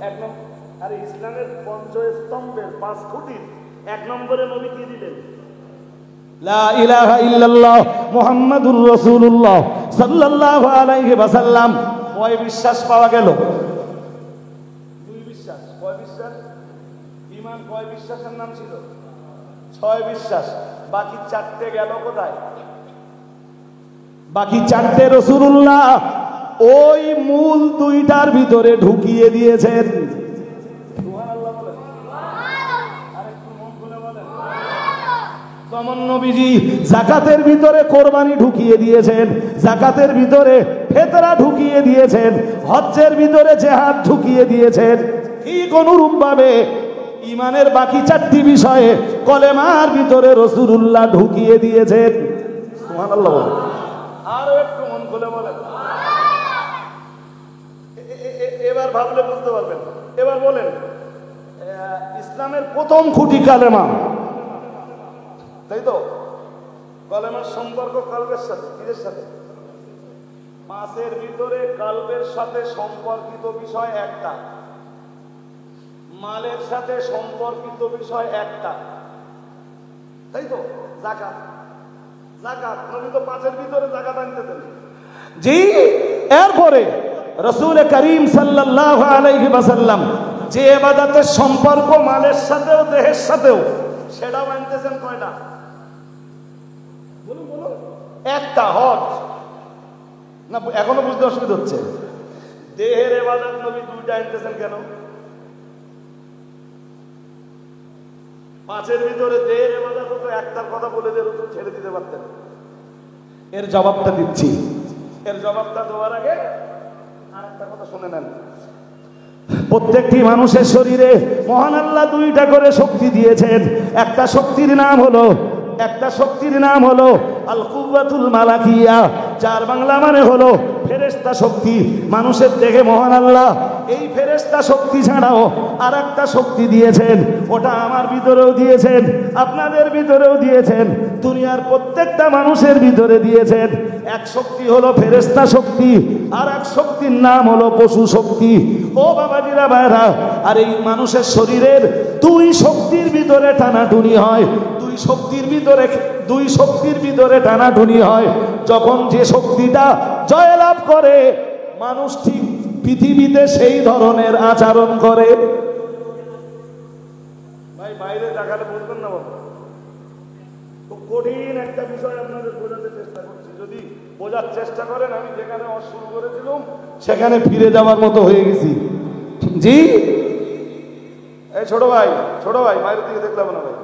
Speaker 1: 1 নম্বর। আরে ইসলামের পঞ্চস্তম্ভের 5 খুঁটির 1 নম্বরে নবী কি দিলেন? লা ইলাহা ইল্লাল্লাহ মুহাম্মাদুর রাসূলুল্লাহ সাল্লাল্লাহু আলাইহি ওয়াসাল্লাম। কয় বিশ্বাস পাওয়া গেল? 2 বিশ্বাস। কয় বিশ্বাস? ঈমান কয় বিশ্বাসের নাম ছিল? 6 বিশ্বাস। বাকি 4টে গেল কোথায়? বাকি 4টে রাসূলুল্লাহ ওই মূল 2টার ভিতরে ঢুকিয়ে দিয়েছেন। সুবহানাল্লাহ বলেন। আরেকটু মন খুলে বলেন। যেমন নবীজি যাকাতের ভিতরে কোরবানি ঢুকিয়ে দিয়েছেন, যাকাতের ভিতরে ফিতরা ঢুকিয়ে দিয়েছেন, হজ্জের ভিতরে জিহাদ ঢুকিয়ে দিয়েছেন, ঠিক অনুরূপ ভাবে ঈমানের বাকি 4টি বিষয়ে কলেমার ভিতরে রাসূলুল্লাহ ঢুকিয়ে দিয়েছেন। সুবহানাল্লাহ বলেন। আরো একটু মন খুলে বলেন। এবার ভাবলে বুঝতে পারবেন। এবার বলেন, ইসলামের প্রথম খুঁটি কালেমা, তাই তো? কলেমার সম্পর্ক কলবের সাথে, কিসের সাথে? 5 এর ভিতরে কলবের সাথে সম্পর্কিত বিষয় একটা। মালের সাথে সম্পর্কিত বিষয় একটা, তাই তো? যাকাত। যাকাত নবী তো 5-এর ভিতরে যাকাত আনতেছেন। জি, এরপরে রাসূল করিম সাল্লাল্লাহু আলাইহি ওয়াসাল্লাম যে ইবাদতের সম্পর্ক মালের সাথেও দেহের সাথেও, সেটাও আনতেছেন কয়টা? বলুন বলুন। একটা, হজ। না এখনো বুঝতে অসুবিধা হচ্ছে? দেহের ইবাদত নবী 2টা আনতেছেন কেন? 5-এর ভিতরে দেহের ইবাদত তো একটার কথা বলে দিয়ে রসুল ছেড়ে দিতে পারতেন। এর জবাবটা দিচ্ছি। এর জবাবটা দেওয়ার আগে আরেকটা কথা শুনে নেন। প্রত্যেকটি মানুষের শরীরে মহান আল্লাহ 2টা করে শক্তি দিয়েছেন। একটা শক্তির নাম হলো আল কুওয়াতুল মালাকিয়া, যার বাংলা মানে হলো ফেরেশতা শক্তি। মানুষের দেখে মহান আল্লাহ এই ফেরেশতা শক্তি ছাড়াও আর একটা শক্তি দিয়েছেন। ওটা আমার ভিতরেও দিয়েছেন, আপনাদের ভিতরেও দিয়েছেন, দুনিয়ার প্রত্যেকটা মানুষের ভিতরে দিয়েছেন। এক শক্তি হলো ফেরেশতা শক্তি, আর এক শক্তির নাম হলো পশু শক্তি। ও বাবাজিরা ভাইরা, আর এই মানুষের শরীরের 2 শক্তির ভিতরে টানাটুনি হয়। 2 শক্তির ভিতরে টানাটুনি হয়। যখন যে শক্তিটা জয়লাভ করে, মানুষ ঠিক পৃথিবীতে সেই ধরনের আচরণ করে। ভাই বাইরে তাকালে বুঝবেন না বাবা, খুব কঠিন একটা বিষয় আপনাদের বোঝাতে চেষ্টা করছি। যদি বোঝার চেষ্টা করেন, আমি যেখানে শুরু করেছিলাম সেখানে ফিরে যাওয়ার মতো হয়ে গেছি। জি, এই ছোট ভাই বাইরে থেকে দেখলাম না ভাই,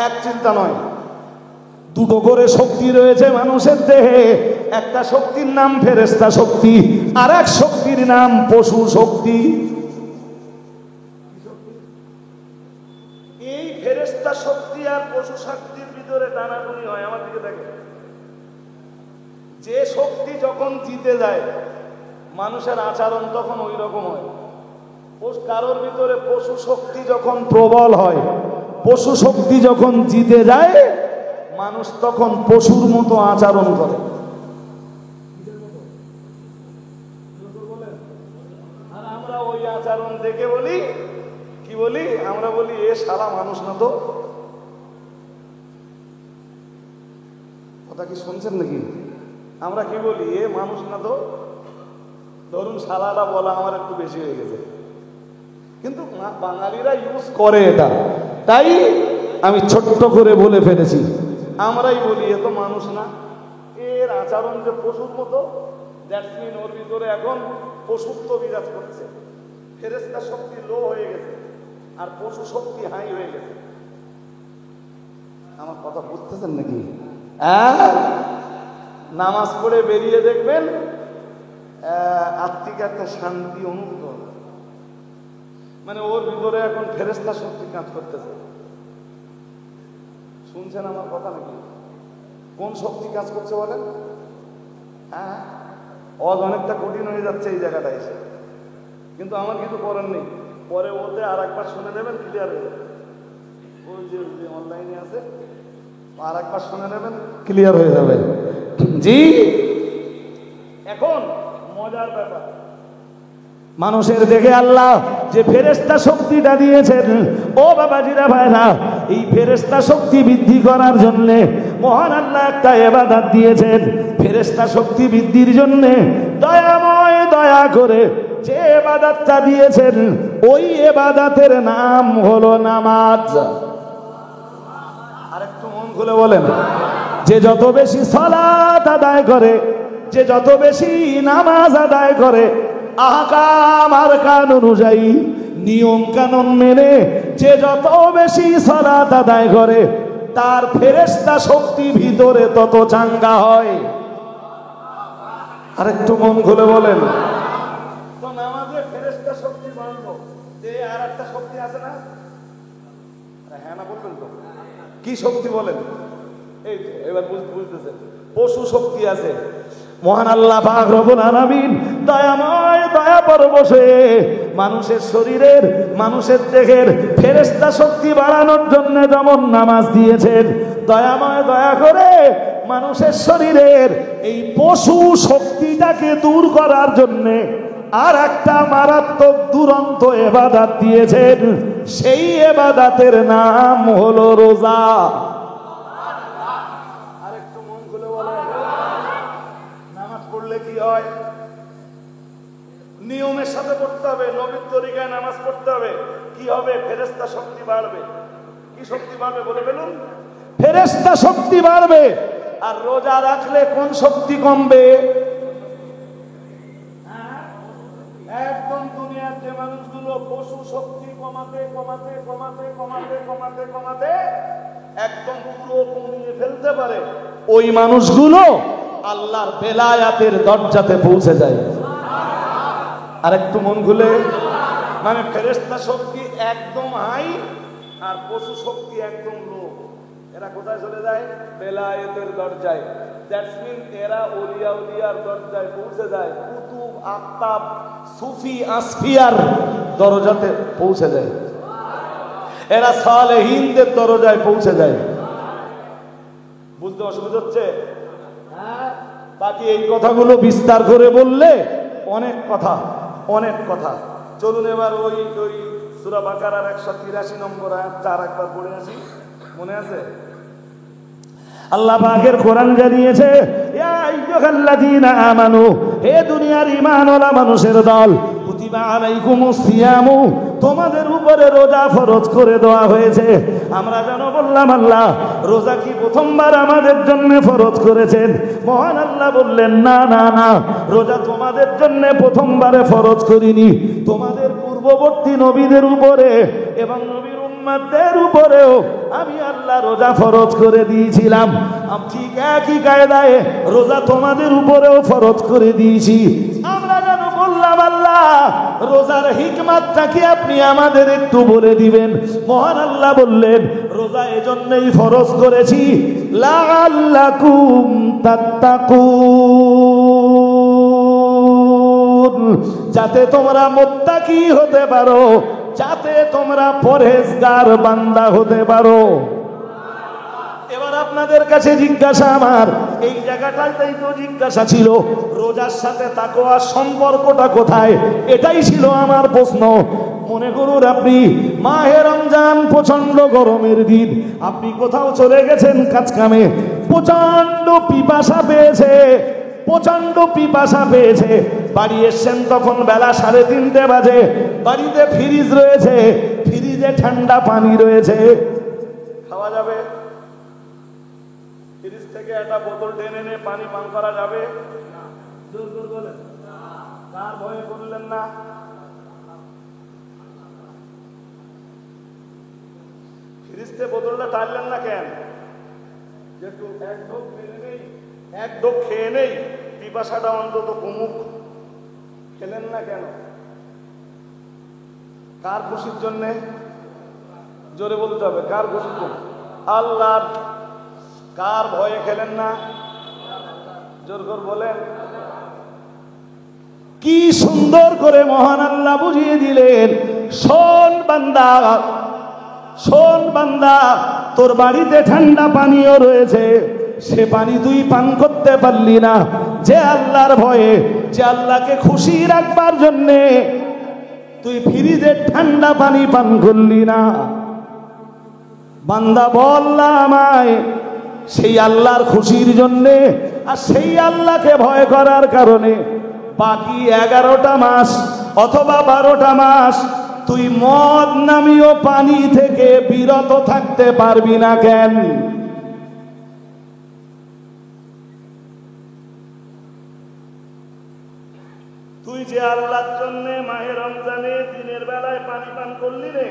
Speaker 1: এক চিন্তা নয়, 2টো করে শক্তি রয়েছে মানুষের দেহে। একটা শক্তির নাম ফেরেশতা শক্তি, আর এক শক্তির নাম পশু শক্তি। এই ফেরেশতা শক্তি আর পশু শক্তির ভিতরে টানাটুনি হয়। আমার দিকে দেখে, যে শক্তি যখন জিতে যায়, মানুষের আচরণ তখন ওই রকম হয়। কারোর ভিতরে পশু শক্তি যখন প্রবল হয়, পশু শক্তি যখন জিতে যায়, মানুষ তখন পশুর মতো আচরণ করে। আর আমরা ওই আচরণ দেখে বলি, কি বলি? আমরা বলি এ শালা মানুষ না তো। কথা কি শুনছেন নাকি? আমরা কি বলি? এ মানুষ না তো। ধরুন শালাটা বলা আমার একটু বেশি হয়ে গেছে, কিন্তু বাঙালিরা ইউজ করে এটা, তাই আমি ছোট্ট করে বলে ফেলেছি। আমরাই বলি এ তো মানুষ না, এর আচরণ যে পশুর মতো। দ্যাটস মিন ওর ভিতরে এখন পশুত্ব বিরাজ করছে। ফেরেশতা শক্তি লো হয়ে গেছে, আর পশু শক্তি হাই হয়ে গেছে। আমার কথা বুঝতেছেন নাকি? নামাজ পড়ে বেরিয়ে দেখবেন আত্মিক একটা শান্তি অনুভূত হবে। মানে ওর ভিতরে এখন ফেরেশতা শক্তি কাজ করতেছে। শুনছেন আমার কথা নাকি? কোন শক্তি কাজ করছে বলেন? অনেকটা কঠিন হয়ে যাচ্ছে এই জায়গাটা এসে, কিন্তু আমার কিছু করার নেই। পরে ওতে আর একবার শুনে নেবেন, ক্লিয়ার হয়ে যাবে। ওই যে অনলাইনে আছে, আর একবার শুনে নেবেন, ক্লিয়ার হয়ে যাবে। জি, এখন মজার ব্যাপার, মানুষের দেখে আল্লাহ যে ফেরেশতা শক্তিটা দিয়েছেন, ও বাবাজিরা ভাইরা, এই ফেরেশতা শক্তি বৃদ্ধি করার জন্য মহান আল্লাহ একটা ইবাদত দিয়েছেন। ফেরেশতা শক্তি বৃদ্ধির জন্য দয়াময় দয়া করে যে ইবাদতটা দিয়েছেন, ওই ইবাদতের নাম হলো নামাজ। আরেকটু মন খুলে বলেন, যে যত বেশি সালাত আদায় করে, যে যত বেশি নামাজ আদায় করে, আহকাম আর কানুন অনুযায়ী, নিয়ম কানুন মেনে যে যত বেশি সালাত আদায় করে, তার ফেরেশতা শক্তি ভিতরে তত চাঙ্গা হয়। আরেকটু মন খুলে বলেন, তো নামাজে ফেরেশতা শক্তি বাড়লো, যে আর একটা শক্তি আছে না? হ্যাঁ না বলবেন তো? কি শক্তি বলেন? এই এবার বুঝতেছেন, পশু শক্তি আছে। মহান আল্লাহ পাক রব্বুল আলামিন দয়াময় দয়া পরবশে মানুষের শরীরের, মানুষের দেহের ফেরেশতা শক্তি বাড়ানোর জন্য যেমন নামাজ দিয়েছেন, দয়াময় দয়া করে মানুষের শরীরের এই পশু শক্তিটাকে দূর করার জন্য আর একটা মারাত্মক দুরন্ত ইবাদত দিয়েছেন, সেই ইবাদতের নাম হলো রোজা। আরেকটু মন খুলে বলেন, নামাজ পড়লে কি হয়? নিয়মের সাথে পড়তে হবে, নবীর তরিকায় নামাজ পড়তে হবে। কি হবে? ফেরেশতা শক্তি বাড়বে। কি শক্তি বাড়বে বলে ফেলুন? ফেরেশতা শক্তি বাড়বে। আর রোজা রাখলে কোন শক্তি কমবে? একদম দুনিয়ার যে মানুষগুলো পশু শক্তি কমাতে কমাতে কমাতে কমাতে কমাতে কমাতে একদম পুরো কমিয়ে ফেলতে পারে, ওই মানুষগুলো আল্লাহর বেলায়াতের দরজাতে পৌঁছে যায়। আর একটু মন খুলে, মানে ফেরেশতা শক্তি একদম হাই আর পশু শক্তি একদম লো। এরা কোথায় চলে যায়? বেলায়েতের দরজায়। দ্যাটস মিন এরা ওলিয়া উলিয়ার দরজায় পৌঁছে যায়, কুতুব আফতাব সুফি আসফিয়ার দরজাতে পৌঁছে যায়, এরা সালেহীনদের দরজায় পৌঁছে যায়। বুঝতে অসুবিধা হচ্ছে? বাকি এই কথাগুলো বিস্তার করে বললে অনেক কথা, অনেক কথা। চলুন এবার ওই সূরা বাকারার 183 নম্বর আয়াতটা আরেকবার পড়ে আসি। মনে আছে? আল্লাহ পাকের কোরআন জানিয়েছে, ইয়া আইয়ুহাল্লাযীনা আমানু, হে দুনিয়ার ঈমানওয়ালা মানুষের দল, কুতিবা আলাইকুমুস সিয়ামু, তোমাদের উপরে রোজা ফরজ করে দেওয়া হয়েছে। আমরা যেন বললাম, আল্লাহ রোজা কি প্রথমবার আমাদের জন্য ফরজ করেছেন? মহান আল্লাহ বললেন, না না না, রোজা তোমাদের জন্য প্রথমবারে ফরজ করিনি, তোমাদের পূর্ববর্তী নবীদের উপরে এবং নবীর উম্মতদের উপরেও আমি আল্লাহ রোজা ফরজ করে দিয়েছিলাম। ঠিক একই কায়দায় রোজা তোমাদের উপরেও ফরজ করে দিয়েছি। আমরা যেন বললাম, আল্লাহ রোজার হিকমাতটা কি আপনি আমাদের একটু বলে দিবেন? মহান আল্লাহ বললেন, রোজা এজন্যই ফরজ করেছি লাআল্লাকুম তাত্তাকুন, যাতে তোমরা মুত্তাকি হতে পারো, যাতে তোমরা পরহেজগার বান্দা হতে পারো। এবার আপনাদের কাছে জিজ্ঞাসা, আমার এই জায়গাটাই তো জিজ্ঞাসা ছিল, রোজার সাথে তাকওয়ার সম্পর্কটা কোথায়? এটাই ছিল আমার প্রশ্ন। মনে করুন আপনি মাহে রমজান, প্রচন্ড গরমের দিন, আপনি কোথাও চলে গেছেন কাজ কামে, প্রচন্ড পিপাসা পেয়েছে, প্রচন্ড পিপাসা পেয়েছে, বাড়ি এসছেন তখন বেলা 3:30 বাজে, বাড়িতে ফ্রিজ রয়েছে, ফ্রিজে ঠান্ডা পানি রয়েছে, খাওয়া যাবে? ফ্রিজ থেকে একটা বোতল টেনে এনে পানি পান করা যাবে? জোর জোর বলেন, কার ভয়ে করলেন না? ফ্রিজতে বোতলটা টানলেন না কেন? একটু এক ঢোক মেরে নেই, এক ঢোক খেয়ে নেই, পিপাসাটা অন্তত কমুক। খেলেন না কেন? কার খুশির জন্যে? জোরে বলতে হবে, কার খুশির জন্য? আল্লাহর। কার ভয়ে খেলেন না? জোর করে বলেন। কি সুন্দর করে মহান আল্লাহ বুঝিয়ে দিলেন, শোন বান্দা, শোন বান্দা, তোর বাড়িতে ঠান্ডা পানিও রয়েছে, সে পানি তুই পান করতে পারলি না, যে আল্লাহর ভয়ে, যে আল্লাহকে খুশি রাখবার জন্যে তুই ফ্রিজের ঠান্ডা পানি পান করলি না। বান্দা বললা আমায়, সেই আল্লাহর খুশির জন্যে আর সেই আল্লাহকে ভয় করার কারণে বাকি 11টা মাস অথবা 12টা মাস তুই মদ নামীয় পানি থেকে বিরত থাকতে পারবি না কেন? তুই যে আল্লাহর জন্য মাহে রমজানে দিনের বেলায় পানি পান করলি রে,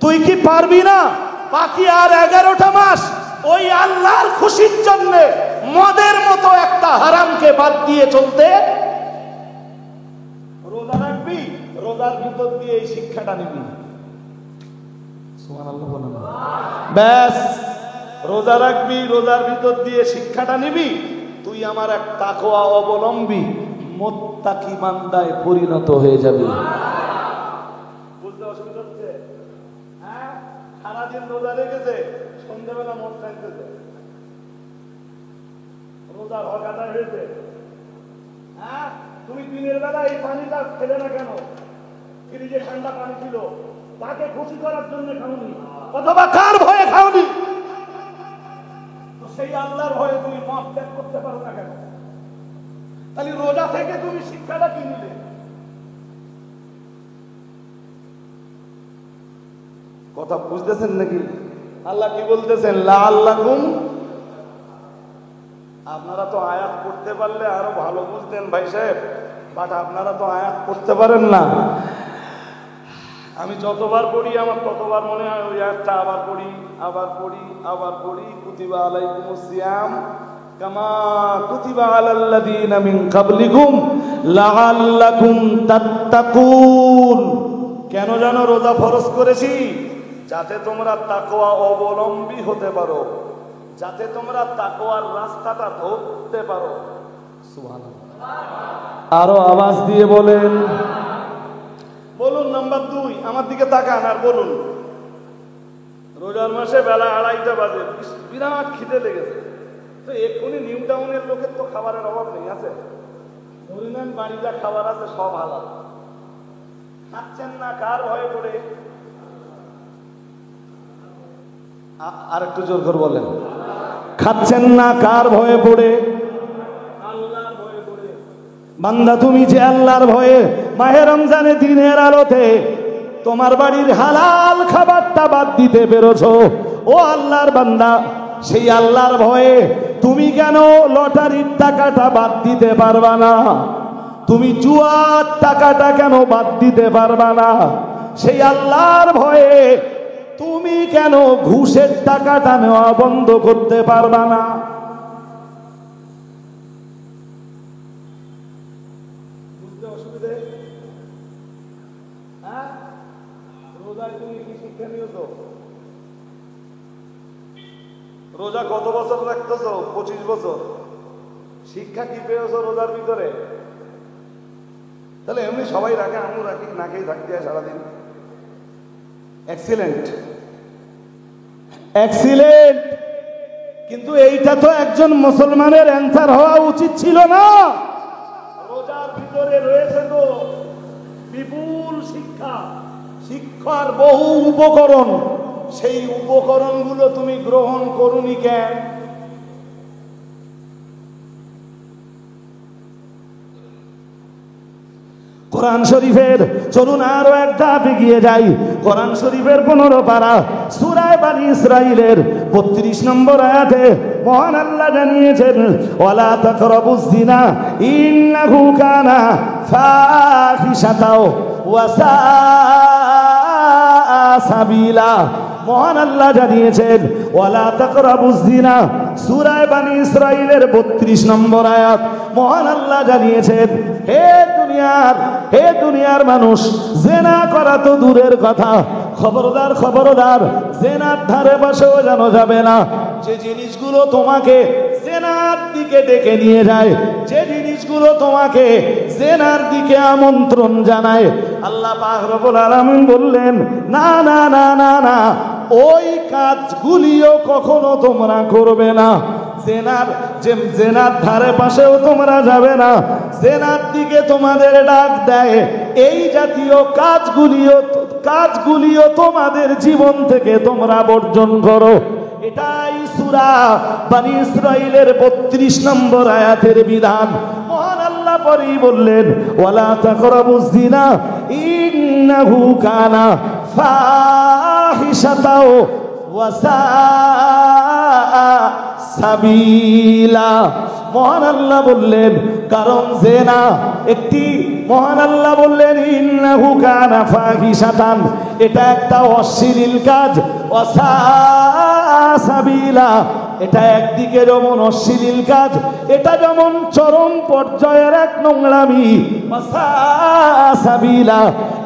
Speaker 1: তুই কি পারবি না বাকি আর 11টা মাস ওই আল্লাহর খুশির জন্য মদের মতো একটা হারামকে বাদ দিয়ে চলতে? রোজা রাখবি, রোজার ভিতর দিয়ে এই শিক্ষাটা নিবি। সুবহানাল্লাহ বলেন। ব্যাস, রোজা রাখবি, রোজার ভিতর দিয়ে শিক্ষাটা নিবি, তুই আমার এক তাকওয়া অবলম্বী মুত্তাকি বান্দায় পরিণত হয়ে যাবে। বুঝতে অসুবিধা হচ্ছে? হ্যাঁ, সারাদিন রোজা রেখেছে, সন্ধ্যাবেলা মদ খাইতেছে, রোজার হক আদায় হয়েছে। হ্যাঁ, তুমি দিনের বেলা এই পানিটা খেলে না কেন? ফ্রিজে ঠান্ডা পানি ছিল, তাকে খুশি করার জন্য খাওনি, অথবা কার ভয়ে খাওনি? তো সেই আল্লাহর ভয়ে তুমি মদ ত্যাগ করতে পারো না কেন? তাহলে রোজা থেকে তুমি শিক্ষাটা কি নিলে? কথা বুঝতেছেন নাকি? আল্লাহ কি বলতেছেন? লাআল্লাকুম, আপনারা তো আয়াত পড়তে পারলে আরো ভালো বুঝতেন ভাই সাহেব, বাট আপনারা তো আয়াত পড়তে পারেন না। আমি যতবার পড়ি আমার ততবার মনে হয় ওই আয়াতটা আবার পড়ি, আবার পড়ি, আবার পড়ি। কুতিবা আলাইকুমুস সিয়াম কামা কুতিবা আলাল্লাযীনা মিন ক্বাবলিকুম লাআল্লাকুম তাত্তাকুন। কেন জানো রোজা ফরজ করেছি? যাতে তোমরা তাকওয়া অবলম্বী হতে পারো, যাতে তোমরা তাকওয়ার রাস্তাটা ধরতে পারো। সুবহানাল্লাহ। আরো আওয়াজ দিয়ে বলেন, বলুন। নাম্বার 2, আমার দিকে তাকান আর বলুন। রোজার মাসে বেলা 2:30 বাজে, বিরাট খিদে লেগেছে। তো এক্ষুনি নিউ টাউনের লোকের তো খাবারের অভাব নেই, আছে? ধরে নেন বাড়িতে খাবার আছে, সব হালাল। খাচ্ছেন না কার ভয়ে পড়ে? আর একটু জোর করে বলেন, খাচ্ছেন না কার ভয়ে পড়ে? আল্লাহর ভয়ে পড়ে। বান্দা তুমি যে আল্লাহর ভয়ে মাহে রমজানে দিনের আলোতে তোমার বাড়ির হালাল খাবারটা বাদ দিতে পেরেছো, ও আল্লাহর বান্দা, সেই আল্লাহর ভয়ে তুমি কেন লটারির টাকাটা বাদ দিতে পারবা না? তুমি জুয়ার টাকাটা কেন বাদ দিতে পারবা না? সেই আল্লাহর ভয়ে তুমি কেন ঘুষের টাকাটা নেওয়া বন্ধ করতে পারবা না? বুঝতে অসুবিধে? হ্যাঁ, রোজায় তুমি কি শিক্ষা নিয়েছো? রোজা কত বছর রাখতেছো? 25 বছর। শিক্ষা কি পেয়েছো রোজার ভিতরে? তাহলে এমনি সবাই রাখে, আমিও রাখি, না খেয়ে থাকতে হয় সারাদিন। Excellent, excellent. কিন্তু এইটা তো একজন মুসলমানের অ্যান্সার হওয়া উচিত ছিল না। রোজার ভিতরে রয়েছে তো বিপুল শিক্ষা, শিক্ষার বহু উপকরণ। সেই উপকরণগুলো তুমি গ্রহণ করুনি কেন? কোরআন শরীফের, চলুন আরো এক ধাপ এগিয়ে যাই। কোরআন শরীফের 15 পারা সূরা বনী ইসরাঈলের 32 নম্বর আয়াতে মহান আল্লাহ জানিয়েছেন, ওয়ালা তাকরাবুজ জিনা ইন্নাহু কানা ফাহিশাতাও ওয়া সাআ সাবিলা। মহান আল্লাহ জানিয়েছেন, ওয়ালা তাকরাবুজ জিনা, সূরা বনী ইসরাঈলের 32 নম্বর আয়াত। মহান আল্লাহ জানিয়েছেন, হে দুনিয়ার মানুষ, জেনা করা তো দূরের কথা, খবরদার খবরদার, জেনার ধারে পাশেও যেন যাবে না। যে জিনিসগুলো তোমাকে জেনার দিকে ডেকে নিয়ে যায়, যে জিনিসগুলো তোমাকে জেনার দিকে আমন্ত্রণ জানায়, আল্লাহ পাক রব্বুল আলামিন বললেন, না না না না না, ওই কাজগুলিও কখনো তোমরা করবে না। জেনার ধারে পাশেও তোমরা যাবে না, জেনার দিকে তোমাদের ডাক দেয়, এই জাতীয় কাজগুলিও তোমাদের জীবন থেকে তোমরা বর্জন করো। এটাই সূরা বনী ইসরাঈলের 32 নম্বর আয়াতের বিধান। মহান আল্লাহ পরেই বললেন, ওয়ালা তাকরাবুজ জিনা ইন্নাহু কানা ফাহিশাতাও ওয়া সাআ সাবিলা। মহান আল্লাহ বললেন, কারণ জেনা একটি, মহান আল্লাহ বললেন, ইন্নাহু কানা ফাহিশাতান, এটা একটা অশ্লীল কাজ, ওয়া সাআ সাবিলা, এটা একদিকে যেমন অশ্লীল কাজ, এটা যেমন চরম পর্যায়ের এক নোংরামি, ওয়া সাআ সাবিলা,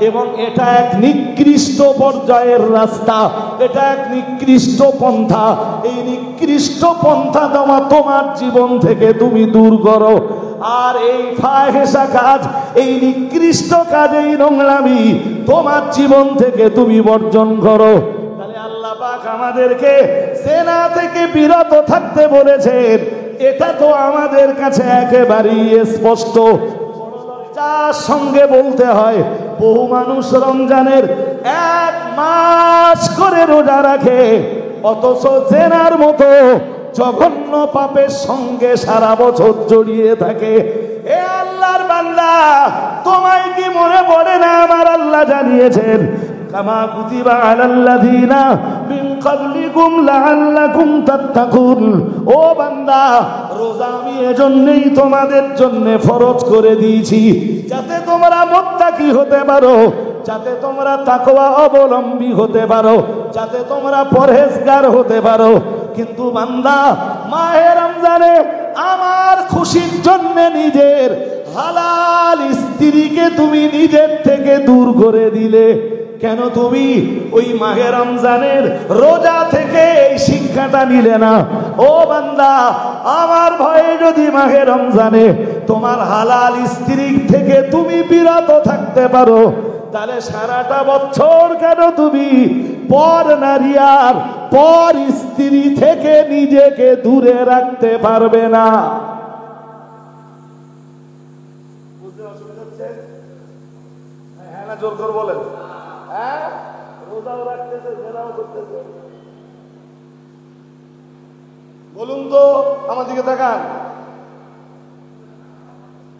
Speaker 1: এবং এটা এক নিকৃষ্ট পর্যায়ের রাস্তা, এটা এক নিকৃষ্ট পন্থা। এই নিকৃষ্ট পন্থা তোমার জীবন থেকে তুমি দূর করো। আর এই ফাহিশা কাজ, এই নিকৃষ্ট কাজ, এই নোংরামি তোমার জীবন থেকে তুমি বর্জন করো। তাহলে আল্লাহ পাক আমাদেরকে জেনা থেকে বিরত থাকতে বলেছেন, এটা তো আমাদের কাছে একেবারেই স্পষ্ট। যার সঙ্গে বলতে হয় বহু মানুষ রমজানের 1 মাস করে রোজা রাখে, অথচ জেনার মতো জঘন্য পাপের সঙ্গে সারা বছর জড়িয়ে থাকে। এ আল্লাহর বান্দা, তোমায় কি মনে পড়ে না আমার আল্লাহ জানিয়েছেন, কামা কুতিবা আলাল্লাযিনা মিন ক্বাবলিকুম লাআল্লাকুম তাত্তাকুন। ও বান্দা, রোজা আমি এজন্যই তোমাদের জন্য ফরজ করে দিয়েছি যাতে তোমরা মুত্তাকি হতে পারো, যাতে তোমরা তাকওয়া অবলম্বী হতে পারো, যাতে তোমরা পরহেজগার হতে পারো। কিন্তু বান্দা, মাহে রমজানে আমার খুশির জন্য নিজের হালাল স্ত্রীকে তুমি নিজের থেকে দূর করে দিলে কেন? তুমি ওই মাহে রমজানের রোজা থেকে এই শিক্ষাটা নিলে না? ও বান্দা, আমার ভয়ে যদি মাহে রমজানে তোমার হালাল স্ত্রী থেকে তুমি বিরত থাকতে পারো, তাহলে সারাটা বছর কেন তুমি পর নারী আর পর স্ত্রী থেকে নিজেকে দূরে রাখতে পারবে না? বুঝতে অসুবিধা হচ্ছে? হ্যাঁ না, জোর করে বলেন। হ্যাঁ, রোজাও রাখতেছে, জেনাও করতেছে। বলুন তো, আমার দিকে তাকান,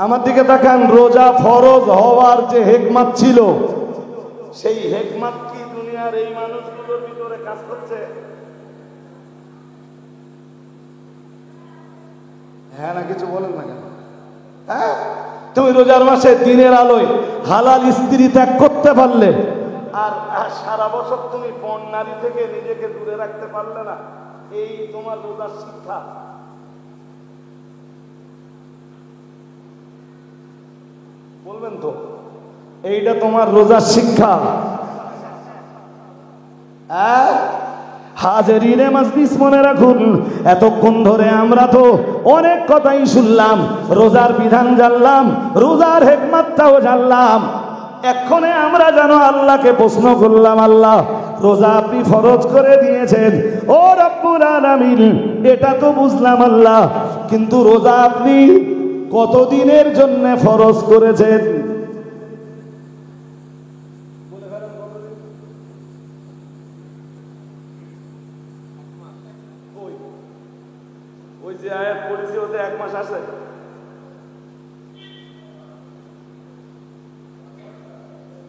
Speaker 1: আমার দিকে তাকান। রোজা ফরজ হওয়ার যে হিকমত ছিল, সেই হিকমত কি দুনিয়ার এই মানুষগুলোর ভিতরে কাজ করছে? হ্যাঁ না, কিছু বলেন না কেন? হ্যাঁ, তুমি রোজার মাসে দিনের আলোয় হালাল স্ত্রী ত্যাগ করতে পারলে, আর সারা বছর তুমি পণ নারী থেকে নিজেকে দূরে রাখতে পারলে না। এই তোমার রোজার শিক্ষা। বলবেন তো, এইটা তোমার রোজার শিক্ষা? হাজিরিনে মাজলিস, মনে রাখুন, এতক্ষণ ধরে আমরা তো অনেক কথাই শুনলাম, রোজার বিধান জানলাম, রোজার হিকমতটাও জানলাম। এক্ষণে আমরা যেন আল্লাহকে প্রশ্ন করলাম, আল্লাহ, রোজা আপনি ফরজ করে দিয়েছেন, ও রব্বুল আলামিন, এটা তো বুঝলাম আল্লাহ, কিন্তু রোজা আপনি কতদিনের জন্য ফরজ করেছেন? ওই যে আয়াত পড়েছি, ওতে 1 মাস আছে?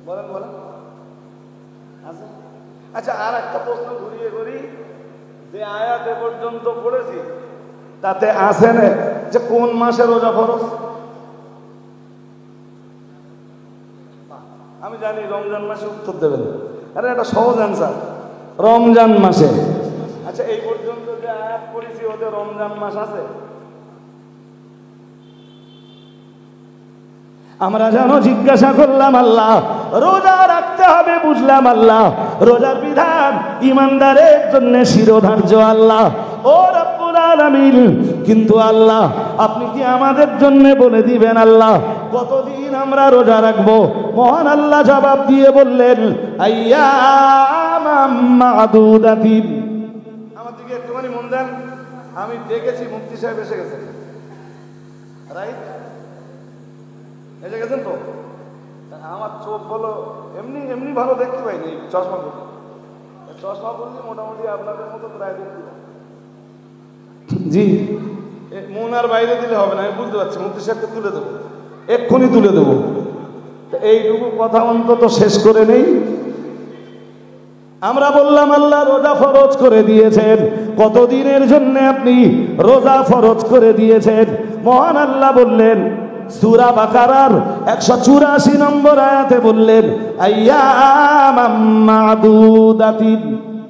Speaker 1: বলেন বলেন, আছে? আচ্ছা, আর একটা প্রশ্ন ঘুরিয়ে করি, যে আয়াত এ পর্যন্ত পড়েছি তাতে আছে না যে কোন মাসে রোজা ফরজ? আমি জানি রমজান মাসে উত্তর দেবেন। আরে এটা সহজ অ্যান্সার, রমজান মাসে। আচ্ছা, এই পর্যন্ত যে আয়াত পড়েছি ওতে রমজান মাস আছে? আমরা যেন জিজ্ঞাসা করলাম, আল্লাহ, রোজা রাখতে হবে বুঝলাম আল্লাহ, রোজার বিধান ইমানদারের জন্য শিরোধার্য আল্লাহ, ও রব্বুল আলামিন, কিন্তু আল্লাহ আপনি কি আমাদের জন্য বলে দিবেন আল্লাহ কতদিন আমরা রোজা রাখবো? মহান আল্লাহ জবাব দিয়ে বললেন, আইয়ামাম মা'দুদাতিন। আমার দিকে একটুখানি মন দেন, আমি দেখেছি মুফতি সাহেব এসে গেছেন, রাইট? এসে গেছেন তো? আমার চোখ বলো এমনি এমনি ভালো দেখতে পাইনি, চশমা পড়ি, চশমা পড়লে মোটামুটি আপনাদের মতো প্রায় দেখতে পাই। জি, মন আর বাইরে দিলে হবে না, আমি বুঝতে পারছি। মুফতি সাহেবকে তুলে দেবো, এক্ষুনি তুলে দেবো। এইটুকু কথা অন্তত শেষ করে নেই। আমরা বললাম আল্লাহ রোজা ফরজ করে দিয়েছেন, কতদিনের জন্য আপনি রোজা ফরজ করে দিয়েছেন? মহান আল্লাহ বললেন, সূরা বাকারার 184 নম্বর আয়াতে বললেন, আইয়ামাম মা'দুদাতিন।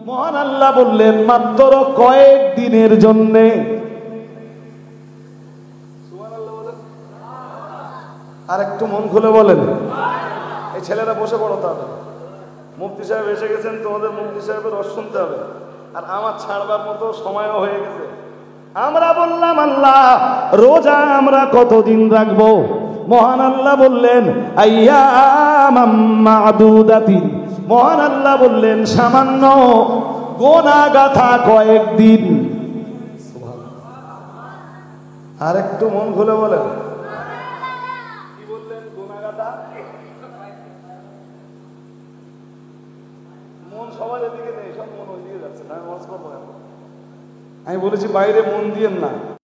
Speaker 1: মহান আল্লাহ বললেন মাত্র কয়েক দিনের জন্য। সুবহানাল্লাহ বলেন, আর একটু মন খুলে বলেন। এই ছেলেরা বসে পড়ো, তাদের মুফতি সাহেব এসে গেছেন, তোমাদের মুফতি সাহেবের রস শুনতে হবে, আর আমার ছাড়বার মতো সময়ও হয়ে গেছে। আমরা বললাম আল্লাহ রোজা আমরা কতদিন রাখবো? মহান আল্লাহ বললেন আইয়ামাম মা'দুদাতিন। মহান আল্লাহ বললেন সামান্য গোনা গাথা কয়েকদিন। আর একটু মন খুলে বলেন, কি বললেন? গোনা সবার এদিকে নেই, সব মন ওইদিকে যাচ্ছে, আমি ওয়াজ করবো। আমি বলেছি বাইরে মন দিয়েন না।